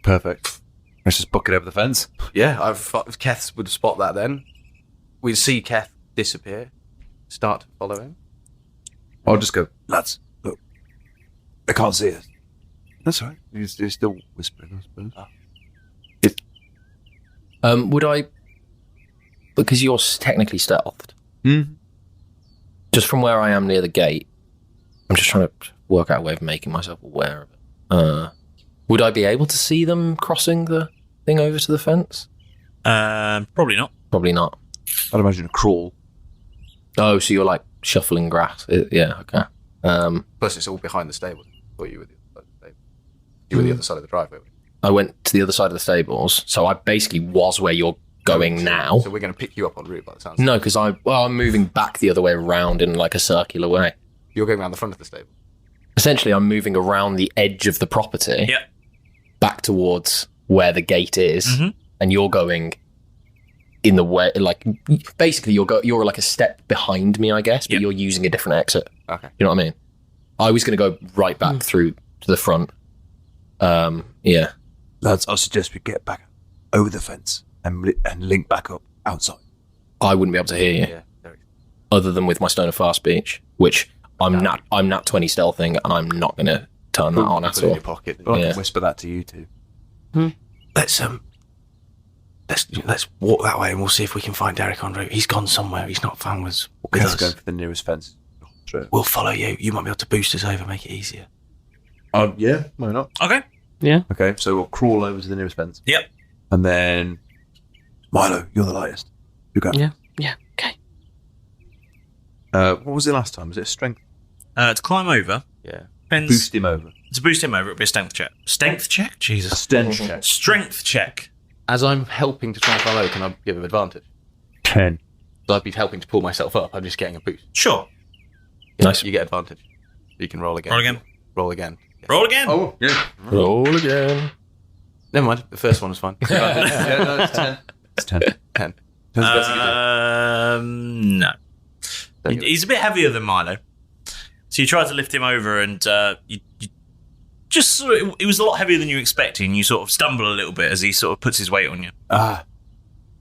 Perfect. Let's just bucket over the fence. Yeah, Keth would spot that then. We'd see Keth disappear, start to follow him. I'll just go, lads, look, they can't see us. That's all right. He's still whispering, I suppose. Would I... Because you're technically stealthed. Just from where I am near the gate, I'm just trying to work out a way of making myself aware of it. Would I be able to see them crossing the thing over to the fence? Probably not. Probably not. I'd imagine a crawl. Oh, so you're like shuffling grass. Yeah, okay. Plus, it's all behind the stable. Or you were the other side of the stable. You were the other side of the driveway. I went to the other side of the stables, so I basically was where you're going now. So we're going to pick you up en route by the sounds. No, because I'm moving back the other way around in like a circular way. You're going around the front of the stable. Essentially, I'm moving around the edge of the property, back towards where the gate is, and you're going in the way. Like basically, you're like a step behind me, I guess, but you're using a different exit. Okay, you know what I mean? I was going to go right back through to the front. Yeah, lads, I suggest we get back over the fence and link back up outside. I wouldn't be able to hear you, other than with my stone of fast speech, which I'm nat 20 stealthing, and I'm not going to turn that on at all. In your pocket. I can whisper that to you too. Let's walk that way, and we'll see if we can find Derek en route. He's gone somewhere. He's not found us. Let's go for the nearest fence. We'll follow you. You might be able to boost us over, make it easier. Yeah, why not? Okay. Yeah. Okay, so we'll crawl over to the nearest fence. Yep. And then, Milo, you're the lightest. You go. Yeah. Okay. What was it last time? Was it strength? To climb over. Yeah. Depends. Boost him over. To boost him over, it'll be a strength check. Strength check? Jesus. Strength check. Strength check. As I'm helping to try and follow, can I give him advantage? 10. So I'd be helping to pull myself up. I'm just getting a boost. Sure. Nice. You get advantage. You can roll again. Roll again. Roll again. Roll again. Oh, yeah. Roll again. Never mind. The first one was fine. Yeah, no, it's 10. It's 10. 10. No. He's a bit heavier than Milo. So you tried to lift him over and you just sort of, it was a lot heavier than you expected, and you sort of stumble a little bit as he sort of puts his weight on you.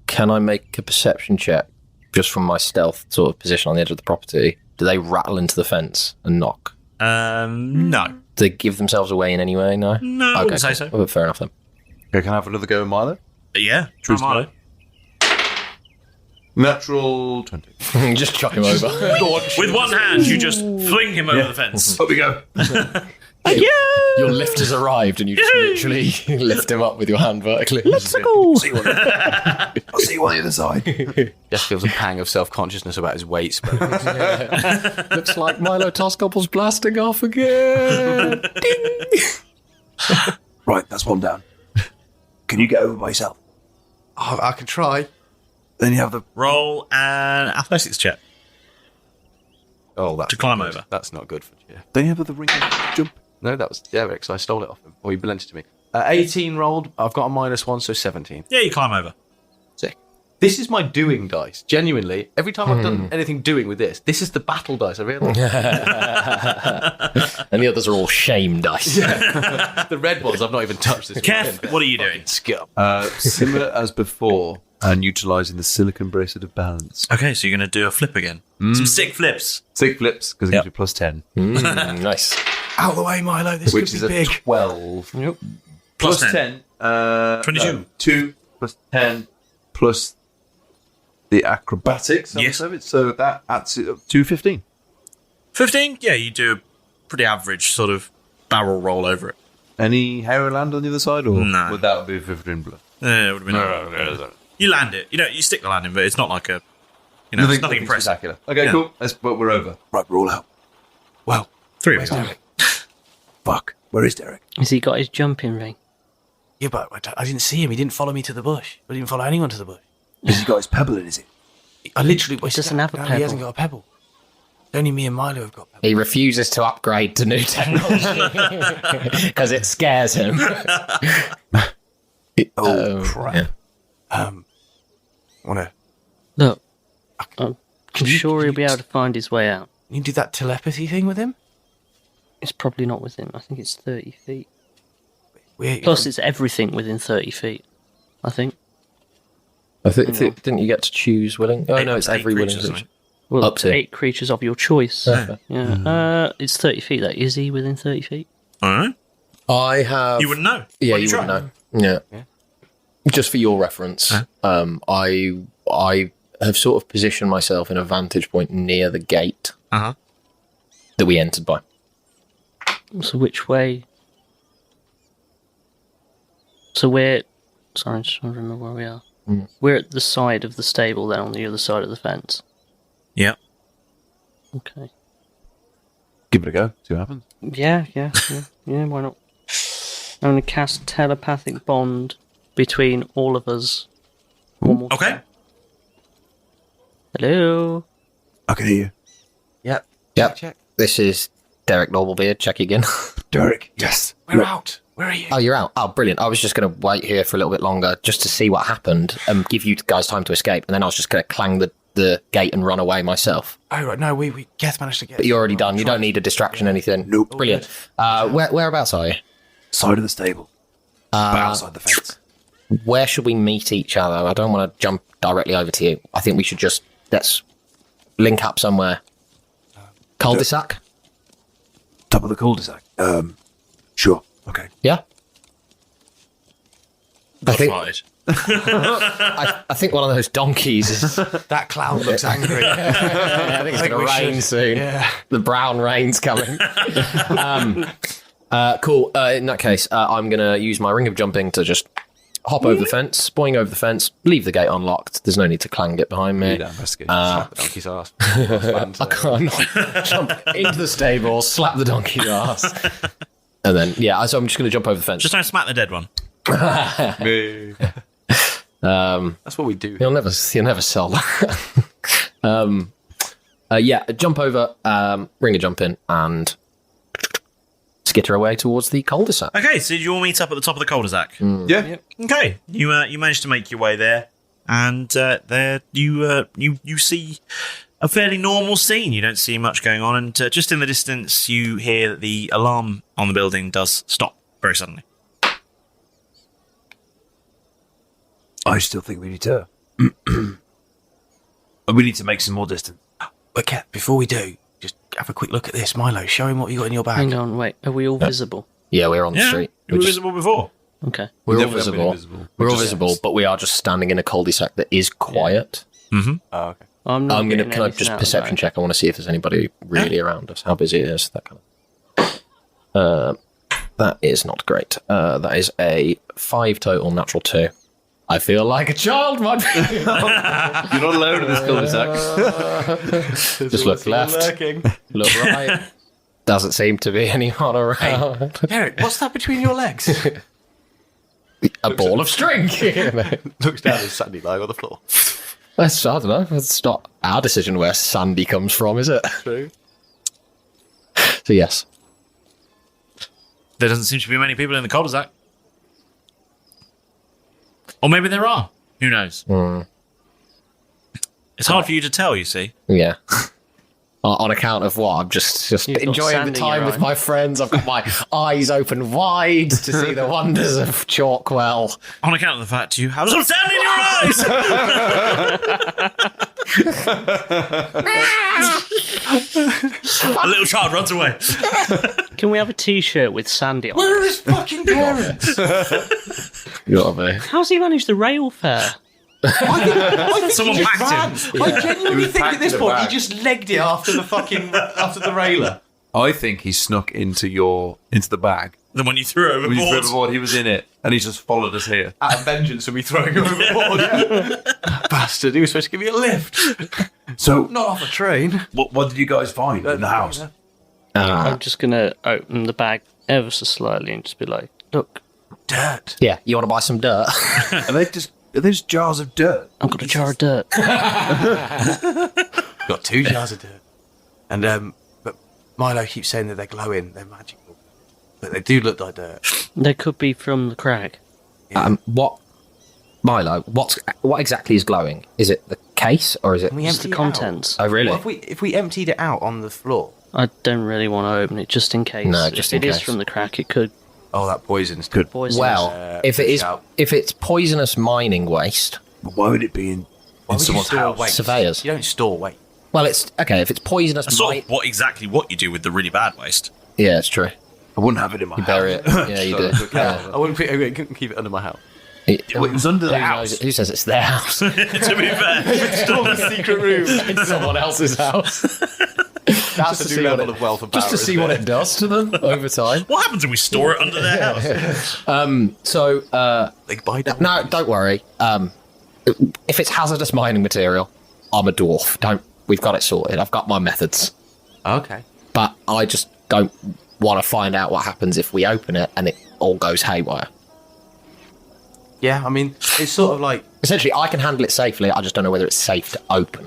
Can I make a perception check just from my stealth sort of position on the edge of the property? Do they rattle into the fence and knock? No. Do they give themselves away in any way? No? No, I wouldn't say so. Well, fair enough then. Okay, can I have another go at Milo? Yeah, try Milo. Natural 20. Just chuck him over. With one hand, you just fling him over the fence. Up we go. Your lift has arrived and you just literally lift him up with your hand vertically. Let's go. I'll see you on the other side. Just feels a pang of self-consciousness about his weight. Looks like Milo Toscopple's blasting off again. Ding! Right, that's one down. Can you get over by yourself? Oh, I can try. Then you have the... Roll an athletics check Oh, that's to climb good. over. That's not good for you. Then you have the ring jump. No, that was Derek's. I stole it off him. Or he lent it to me. 18 rolled. I've got a -1, so 17. Yeah, you climb over. Sick. This is my doing dice. Genuinely, every time I've done anything doing with this is the battle dice. I realise. And the others are all shame dice. The red ones I've not even touched this Keth, weekend. what are you doing? Scum. Similar as before, and utilising the silicon bracelet of balance. Okay, so you're going to do a flip again. Some sick flips. 6 flips, because it gives you plus 10. Nice. Out of the way, Milo. This Which could is be a big. 12. Yep. Plus 10. 22. No, 2 plus 10 plus the acrobatics. Yes. Of it, so that adds it up to 15. 15? Yeah, you do a pretty average sort of barrel roll over it. Any hair land on the other side, or No. would that be 15 bluff? It would have been. No. You land it. You stick the landing, but it's not like a. It's nothing impressive. Spectacular. Okay, cool. But we're over. Right, roll out. Well, 3 of us. fuck. Where is Derek? Has he got his jumping ring? Yeah, but I didn't see him. He didn't follow me to the bush. I didn't follow anyone to the bush. Has he got his pebble in, is it? I literally... He doesn't have a pebble. He hasn't got a pebble. Only me and Milo have got pebbles. He refuses to upgrade to new technology because it scares him. crap. Yeah. Wanna... Look, I'm sure he'll be able to find his way out. You do that telepathy thing with him? It's probably not with him. I think it's 30 feet. Wait, Plus, it's everything within 30 feet, I think. I think didn't you get to choose willing? Oh no, it's every willing creatures, creature. Well, Up to 8 creatures of your choice. Okay. Yeah. It's 30 feet. That is he within 30 feet? All right. I have. You wouldn't know. Yeah, Why you don't wouldn't try? know. Yeah. Just for your reference, I have sort of positioned myself in a vantage point near the gate that we entered by. So which way? So we're... Sorry, I'm just trying to remember where we are. We're at the side of the stable then, on the other side of the fence. Yeah. Okay. Give it a go. See what happens. Yeah, why not? I'm going to cast telepathic bond between all of us. One more Okay. time. Hello? I can hear you. Yep. Check. This is Derek Noblebeard. Check again. Derek, yes. We're out. Where are you? Oh, you're out. Oh, brilliant. I was just going to wait here for a little bit longer just to see what happened and give you guys time to escape. And then I was just going to clang the gate and run away myself. Oh, right. No, we Keth managed to get... But you're already done. You don't need a distraction or anything. Nope. Brilliant. Whereabouts are you? Side of the stable. But outside the fence. Where should we meet each other? I don't want to jump directly over to you. I think we should let's link up somewhere. Cul-de-sac? Top of the cul-de-sac. Sure. Okay. Yeah? I think, Right. I think one of those donkeys is... That cloud looks angry. I think it's going to rain soon. Yeah. The brown rain's coming. Cool. In that case, I'm going to use my ring of jumping to just hop over the fence, boing over the fence, leave the gate unlocked. There's no need to clang it behind me. Slap the donkey's ass. I can't jump into the stable, slap the donkey's ass. And then, so I'm just going to jump over the fence. Just don't smack the dead one. That's what we do. You'll never sell that. Jump over, ring a jump in, and skitter away towards the cul-de-sac. Okay, so you all meet up at the top of the cul-de-sac. Yeah. Okay, you managed to make your way there, and there you see a fairly normal scene. You don't see much going on, and just in the distance, you hear that the alarm on the building does stop very suddenly. I still think we need to... we need to make some more distance. But Keth, before we do, just have a quick look at this. Milo, show him what you got in your bag. Hang on, wait. Are we all visible? Yeah, we're on the street. You were visible before. Okay. We're all Definitely visible. invisible. We're all visible, but we are just standing in a cul-de-sac that is quiet. Mm-hmm. Oh, okay. I'm not. I'm gonna getting kind of anything just out of perception that. check. I want to see if there's anybody really around us, how busy it is, that kind of. That is not great. That is a 5 total, natural 2. I feel like a child, man. You're not alone in this cul-de-sac. Just look left, look right. Doesn't seem to be anyone around. Eric, what's that between your legs? A ball of string. Looks down at Sandy lying on the floor. I don't know. It's not our decision where Sandy comes from, is it? True. So yes. There doesn't seem to be many people in the cul-de-sac. Or maybe there are. Who knows? It's hard for you to tell, you see. Yeah. On account of what? I'm just You've got enjoying sand the in your time with eye. my friends. I've got my eyes open wide to see the wonders of Chalkwell. On account of the fact you have some sand in your eyes! A little child runs away. Can we have a T-shirt with Sandy on? Where are his fucking parents? You know what I mean? How's he managed the rail fare? I think Someone he just packed him. ran. I genuinely think packed at this in a point he bag. just legged it after the railer. I think he snuck into the bag. The one you threw When you threw overboard. overboard, he was in it, and he's just followed us here. Out of vengeance, and we throwing him overboard. Bastard, he was supposed to give me a lift. So, Not off a train. what did you guys find in the house? I'm just going to open the bag ever so slightly and just be like, look, Dirt. Yeah, you want to buy some dirt? Are they just jars of dirt? I've got a jar of dirt. Got 2 jars of dirt. And, but Milo keeps saying that they're glowing, they're magical. But they do look like dirt. They could be from the crag. What, Milo? What exactly is glowing? Is it the case or is it? We Just the empty it contents. Oh, really? What if we emptied it out on the floor? I don't really want to open it just in case. No, just in if it is case. from the crack, it could Oh, that poison's good. poison. Well, if it's poisonous mining waste, Why would it be in someone's house? surveyors. You don't store waste. Well, it's okay if it's poisonous. That's sort of what you do with the really bad waste. Yeah, it's true. I wouldn't have it in my You house. bury it. Yeah, you do. I wouldn't couldn't keep it under my house. It was under the who house. knows- Who says it's their house? To be fair. Store the secret room. In someone else's house. That's to a see new what level it- of wealth and Just power, to see isn't what it does to them over time. What happens if we store it under their house? They buy down. No, don't worry. If it's hazardous mining material, I'm a dwarf. We've got it sorted. I've got my methods. Okay. But I just don't want to find out what happens if we open it and it all goes haywire. Yeah, I mean, it's sort of like... Essentially, I can handle it safely. I just don't know whether it's safe to open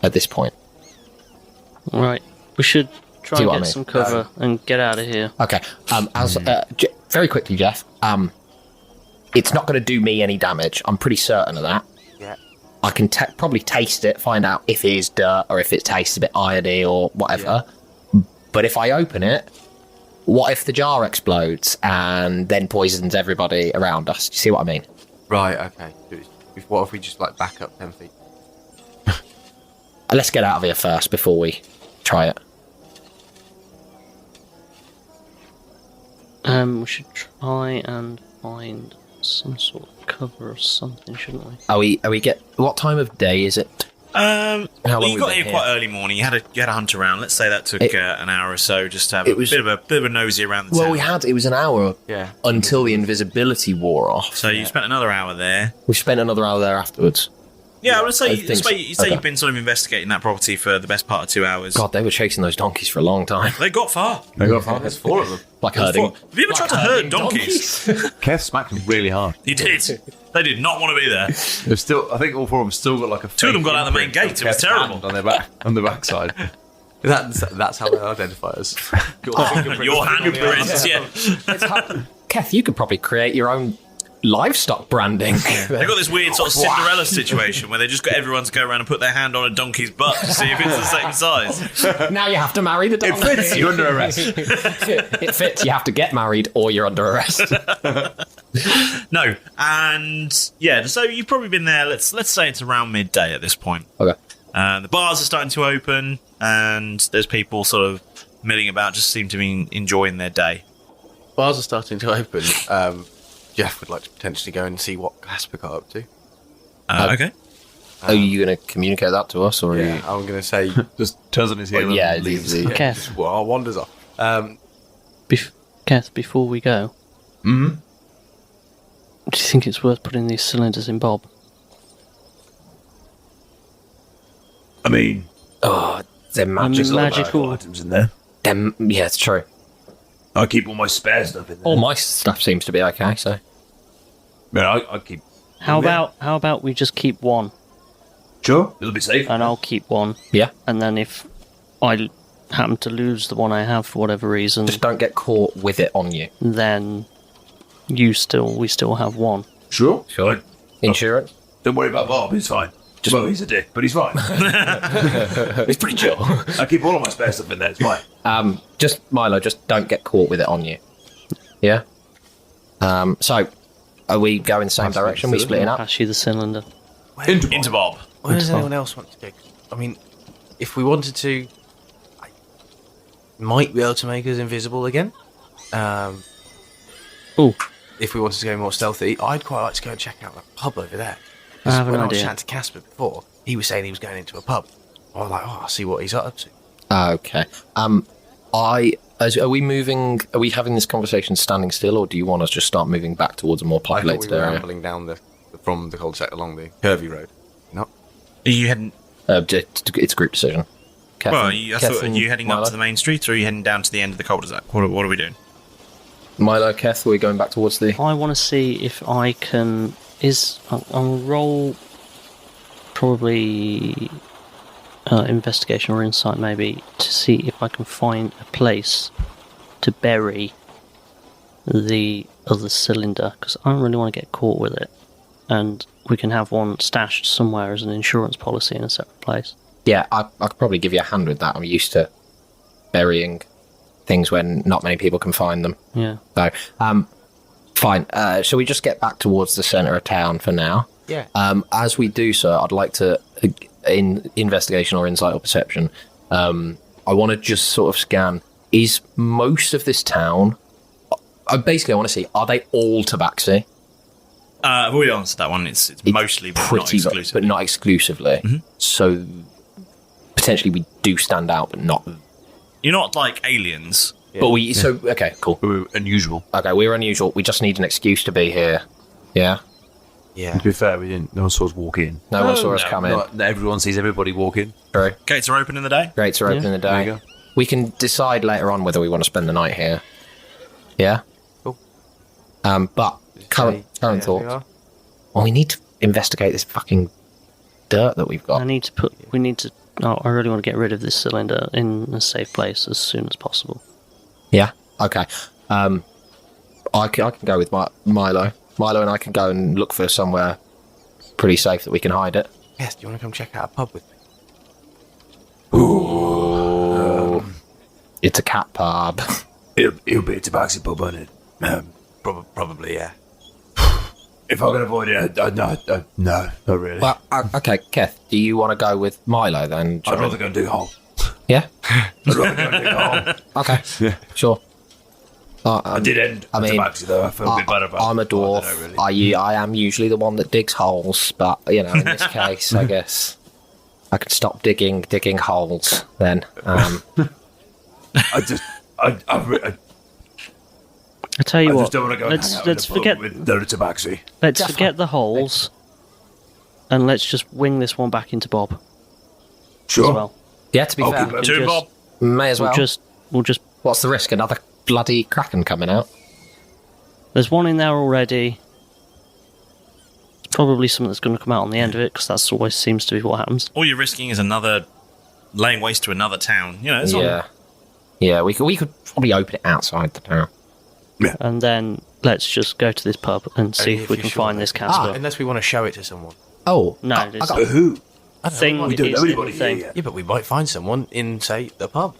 at this point. Right. We should try See and what I get mean? some cover and get out of here. Okay. Very quickly, Jeff. It's not going to do me any damage. I'm pretty certain of that. Yeah. I can probably taste it, find out if it is dirt or if it tastes a bit irony or whatever. But if I open it, what if the jar explodes and then poisons everybody around us? Do you see what I mean? Right, okay. What if we just, like, back up 10 feet? Let's get out of here first before we try it. We should try and find some sort of cover or something, shouldn't we? What time of day is it? Well, long you we got been here here? quite early morning. You had a hunt around. Let's say that took an hour or so, just to have It was- bit of a nosy around the town. It was an hour Yeah. until the invisibility wore off. So you spent another hour there. We spent another hour there afterwards. Yeah, I would say I think you say okay. you've been sort of investigating that property for the best part of 2 hours. God, they were chasing those donkeys for a long time. They got far. There's 4 of them. Like herding. Have you ever tried to herd donkeys? Keth smacked him really hard. You did. They did not want to be there. There's still, I think all 4 of them still got like a. Two of them got out the main gate. It was terrible. On their back, on the backside. That's how they identify us. Your handprints, yeah. Keth, you could probably create your own livestock branding. They got this weird sort of Cinderella situation where they just got everyone to go around and put their hand on a donkey's butt to see if it's the same size. Now you have to marry the donkey. It fits. You're under arrest. It fits. You have to get married or you're under arrest. No, and yeah, so you've probably been there. Let's say it's around midday at this point. Okay. The bars are starting to open, and there's people sort of milling about, just seem to be enjoying their day. Bars are starting to open. Jeff would like to potentially go and see what Casper got up to. Okay. Are you going to communicate that to us, or Yeah, I'm going to say... Just turns on his heel yeah, and leaves. Keth. Well, wanders off. Keth, before we go, Mm-hmm. do you think it's worth putting these cylinders in Bob? I mean... Oh, they're magical items in there. Yeah, it's true. I keep all my spare stuff in there. All my stuff seems to be okay, so... Yeah, I keep... How about we just keep one? Sure, it'll be safe. And I'll keep one. Yeah. And then if I happen to lose the one I have for whatever reason, just don't get caught with it on you. Then we still have one. Sure. Insurance? Don't worry about Bob, he's fine. Well, he's a dick, but he's fine. It's pretty chill. I keep all of my spare stuff in there, it's fine. Just, Milo, just don't get caught with it on you. Yeah? So, are we going the same direction? We splitting up? Pass you the cylinder. Into Bob. Where does anyone else want to go? I mean, if we wanted to, I might be able to make us invisible again. If we wanted to go more stealthy, I'd quite like to go and check out that pub over there. I have when an I was idea. chatting to Casper before, he was saying he was going into a pub. I was like, I'll see what he's up to. Okay. Are we moving? Are we having this conversation standing still, or do you want us to just start moving back towards a more I thought populated we were area? rambling down from the cul-de-sac along the curvy road. No. Are you heading? It's a group decision. I thought, are you heading up to the main street, or are you heading down to the end of the cul-de-sac? What are we doing? Milo, Keth, are we going back towards the... I want to see if I can... I'll roll probably investigation or insight maybe to see if I can find a place to bury the other cylinder, because I don't really want to get caught with it. And we can have one stashed somewhere as an insurance policy in a separate place. Yeah, I could probably give you a hand with that. I'm used to burying things when not many people can find them. Yeah. So, fine. Shall we just get back towards the centre of town for now? Yeah. As we do so, I'd like to, in investigation or insight or perception, I want to just sort of scan, is most of this town... basically, I want to see, are they all tabaxi? I've already answered that one. It's mostly, but not exclusively. But not exclusively. Mm-hmm. So, potentially we do stand out, but not... You're not like aliens. But we... So, okay, cool. We're unusual. Okay, we're unusual. We just need an excuse to be here. Yeah? Yeah. To be fair, we didn't. No one saw us walk in. No one saw us come in. Not everyone sees everybody walk in. True. Gates are open in the day. Gates are open in the day. There you go. We can decide later on whether we want to spend the night here. Yeah? Cool. But current thoughts. Well, we need to investigate this fucking dirt that we've got. We need to... Oh, I really want to get rid of this cylinder in a safe place as soon as possible. Yeah? Okay. I can go with Milo. Milo and I can go and look for somewhere pretty safe that we can hide it. Yes, do you want to come check out a pub with Ooh. me? It's a cat pub. It'll be a tabaxi pub, won't it? Probably, yeah. If I can avoid it, no, not really. Well, okay, Keth, do you want to go with Milo then? I'd rather go and dig a hole. Yeah? I'd rather go and dig a hole. Okay, Yeah. Sure. I did end at tabaxi though. I feel a bit better about it. I'm a dwarf. I don't know, really. I am usually the one that digs holes, but, in this case, I guess I could stop digging holes then. I tell you I what, just don't want to go let's forget with no tabaxi. Let's forget the holes, and let's just wing this one back into Bob. Sure. As well. Yeah, to be fair, Bob. May as well. We'll just. What's the risk? Another bloody kraken coming out? There's one in there already. Probably something that's going to come out on the end of it, because that's always seems to be what happens. All you're risking is another laying waste to another town. It's Yeah, we could probably open it outside the town. Yeah. And then let's just go to this pub and see if we can find this Casper. Unless we want to show it to someone. Oh, no, I got who? Thing We don't know is anybody the thing. here yet. Yeah, but we might find someone in, say, the pub.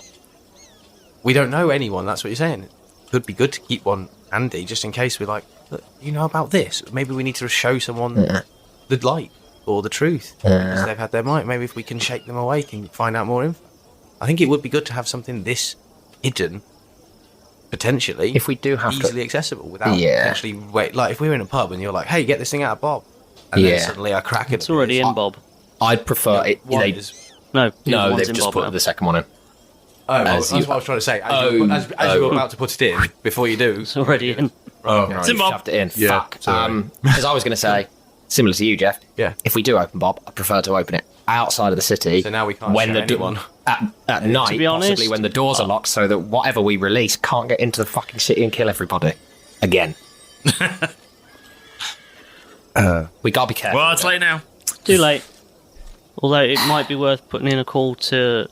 We don't know anyone, that's what you're saying. It could be good to keep one handy, just in case we're like, look, you know about this? Maybe we need to show someone the light or the truth. Because they've had their might. Maybe if we can shake them awake and find out more info. I think it would be good to have something this hidden, potentially, if we do have easily accessible without actually wait. Like if we were in a pub and you're like, hey, get this thing out of Bob. And then suddenly I crack it. It's already in Bob. I'd prefer it. No, they've just put the second one in. That's what I was trying to say. As you're about to put it in, before you do, it's already in. Right, you've shoved it in. Yeah, Fuck. Because I was going to say, similar to you, Jeff. Yeah. If we do open Bob, I prefer to open it outside of the city. So now we can't when show anyone. At night, to be honest, possibly when the doors are locked, so that whatever we release can't get into the fucking city and kill everybody again. We gotta be careful. Well, it's late now. Too late. Although it might be worth putting in a call to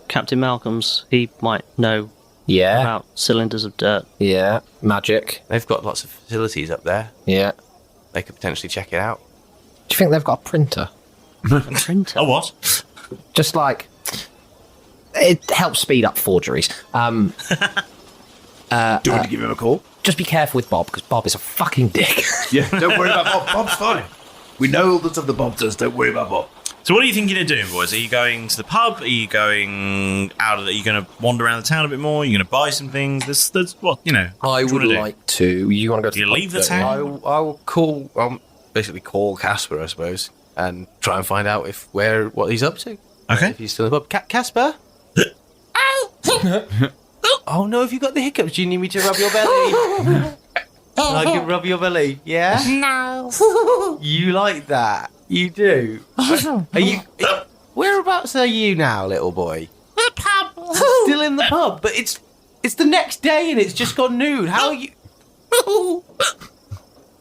Captain Malcolm's. He might know about cylinders of dirt. Yeah, magic. They've got lots of facilities up there. Yeah. They could potentially check it out. Do you think they've got a printer? A printer? Oh, what? Just like... It helps speed up forgeries. Do you want to give him a call? Just be careful with Bob, because Bob is a fucking dick. Yeah, don't worry about Bob. Bob's fine. We know all the stuff the Bob does. Don't worry about Bob. So what are you thinking of doing, boys? Are you going to the pub? Are you going out of the... Are you going to wander around the town a bit more? Are you going to buy some things? There's what, you know. I would like to... You want to go to you the leave the town? I will call... basically call Casper, I suppose, and try and find out what he's up to. Okay. If he's still in the pub. Casper? Oh no, have you got the hiccups? Do you need me to rub your belly? I can rub your belly, yeah? No. You like that? You do? Are you... Whereabouts are you now, little boy? The pub. Still in the pub, but it's the next day and it's just gone noon. How are you...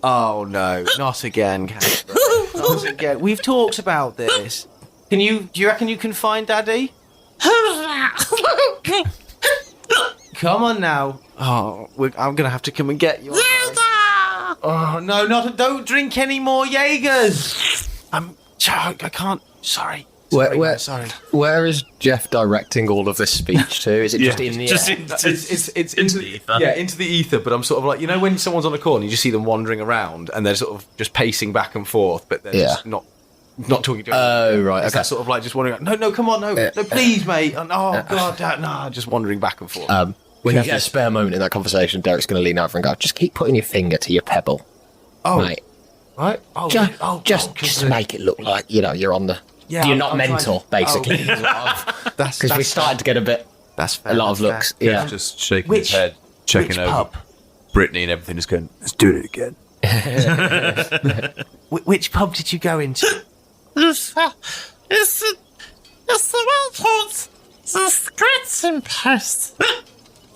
Oh no, not again, Casper. Not again. We've talked about this. Do you reckon you can find Daddy? Come on now. Oh, I'm gonna have to come and get you. Oh no, don't drink any more Jaegers. I can't. Sorry. Sorry. Where is Jeff directing all of this speech to? Is it just in the air? It's into the ether. Yeah, into the ether. But I'm sort of like, you know, when someone's on a corner, you just see them wandering around and they're sort of just pacing back and forth, but they're just not talking to anyone. Oh, right. It's that sort of like just wandering around. No, come on, no, please, mate. Oh, God, Dad, no, just wandering back and forth. When you get a spare moment in that conversation, Derek's going to lean over and go, just keep putting your finger to your pebble. Oh. Mate. Right? Just to make it look like, you're on the... Yeah, you're not mental, basically. Because we started to get a lot of looks. Yeah, just shaking his head, checking over pub? Brittany and everything, just going, let's do it again. Which pub did you go into? It's the one called the Scratching Post.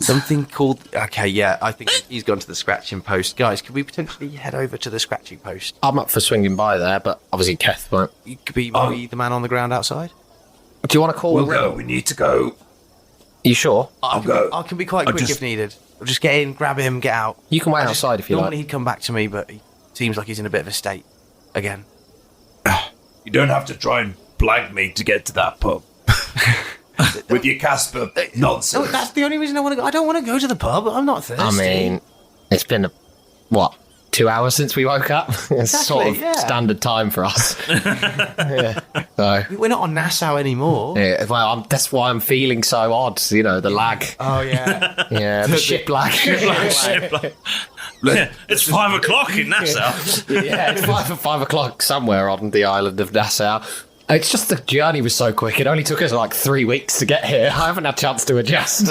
Something called... Okay, yeah, I think he's gone to the Scratching Post. Guys, could we potentially head over to the Scratching Post? I'm up for swinging by there, but obviously Keth won't. You could be the man on the ground outside. Do you want to call We'll go. We need to go. You sure? I'll go. I can be quite quick if needed. I'll just get in, grab him, get out. You can wait outside if you like. Normally he'd come back to me, but he seems like he's in a bit of a state again. You don't have to try and blag me to get to that pub. With your Casper nonsense. No, that's the only reason I want to go. I don't want to go to the pub. I'm not thirsty. I mean, it's been, 2 hours since we woke up? It's sort of standard time for us. So, we're not on Nassau anymore. Yeah, well, that's why I'm feeling so odd, the lag. Oh, yeah. Yeah, the ship lag. Yeah, it's 5 o'clock in Nassau. Yeah, it's 5 o'clock somewhere on the island of Nassau. It's just the journey was so quick. It only took us 3 weeks to get here. I haven't had a chance to adjust.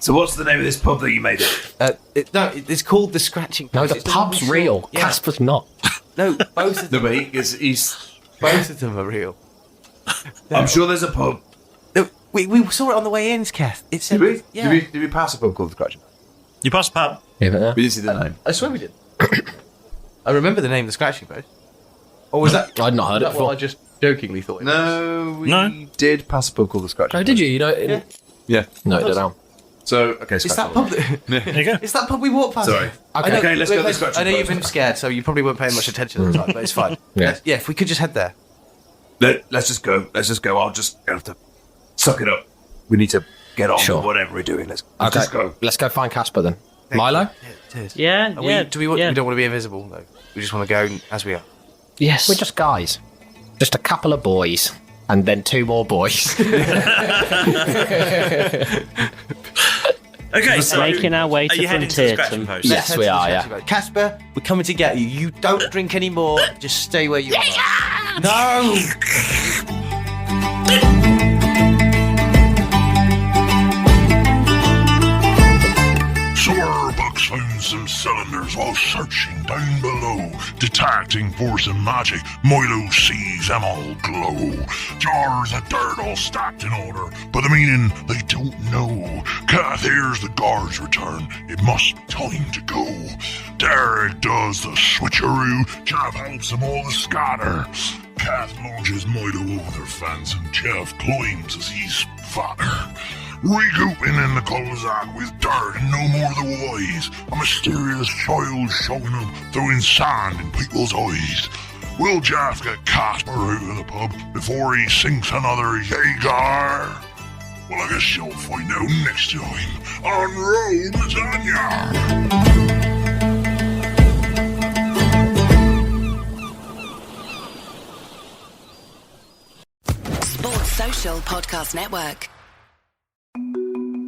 So what's the name of this pub that you made it? It's called the Scratching Post. No, the pub's real. Yeah. Casper's not. No, both of them. No, but both of them are real. I'm sure there's a pub. No, we saw it on the way in, Keth. It said, Did we? Yeah. Did we pass a pub called the Scratching Post? You passed the pub? Yeah. We didn't see the name. I swear we did. I remember the name of the Scratching Post. Or was that... I'd not heard it before. What I just jokingly thought it was? No, we did pass a pub called the Scratching Post. Oh, did you? Yeah. No, it down. So, okay, it's that pub. There you go. It's that pub we walked past. Sorry. Okay, let's go to the Scratching Post. I know you've been scared, so you probably weren't paying much attention at the time, but it's fine. Yeah. If we could just head there. Let's just go. I'll just have to suck it up. We need to get on with whatever we're doing. Let's just go. Let's go find Casper then. Milo? Yeah. We don't want to be invisible, though. We just want to go as we are. Yes. We're just guys. Just a couple of boys. And then 2 more boys. Okay, so making our way are to you heading to the Frontier. scratching post? Yes, we are, yeah. Casper, we're coming to get you. You don't drink anymore. Just stay where you are. No! Bucks found some cylinders while searching down below. Detecting force and magic, Milo sees them all glow. Jars of dirt all stacked in order, but the meaning they don't know. Keth hears the guards return, it must be time to go. Derek does the switcheroo, Jeff helps them all to scatter. Keth launches Milo over their fence and Jeff climbs as he's fatter. Recouping in the cul-de-sac with dirt and no more the wise. A mysterious child showing up, throwing sand in people's eyes. Will Jeff get Casper out of the pub before he sinks another Jaeger? Well, I guess you'll find out next time on Roll Britannia. Sports Social Podcast Network.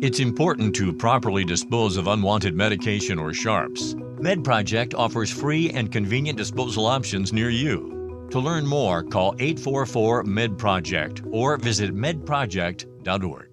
It's important to properly dispose of unwanted medication or sharps. MedProject offers free and convenient disposal options near you. To learn more, call 844-MED-PROJECT or visit medproject.org.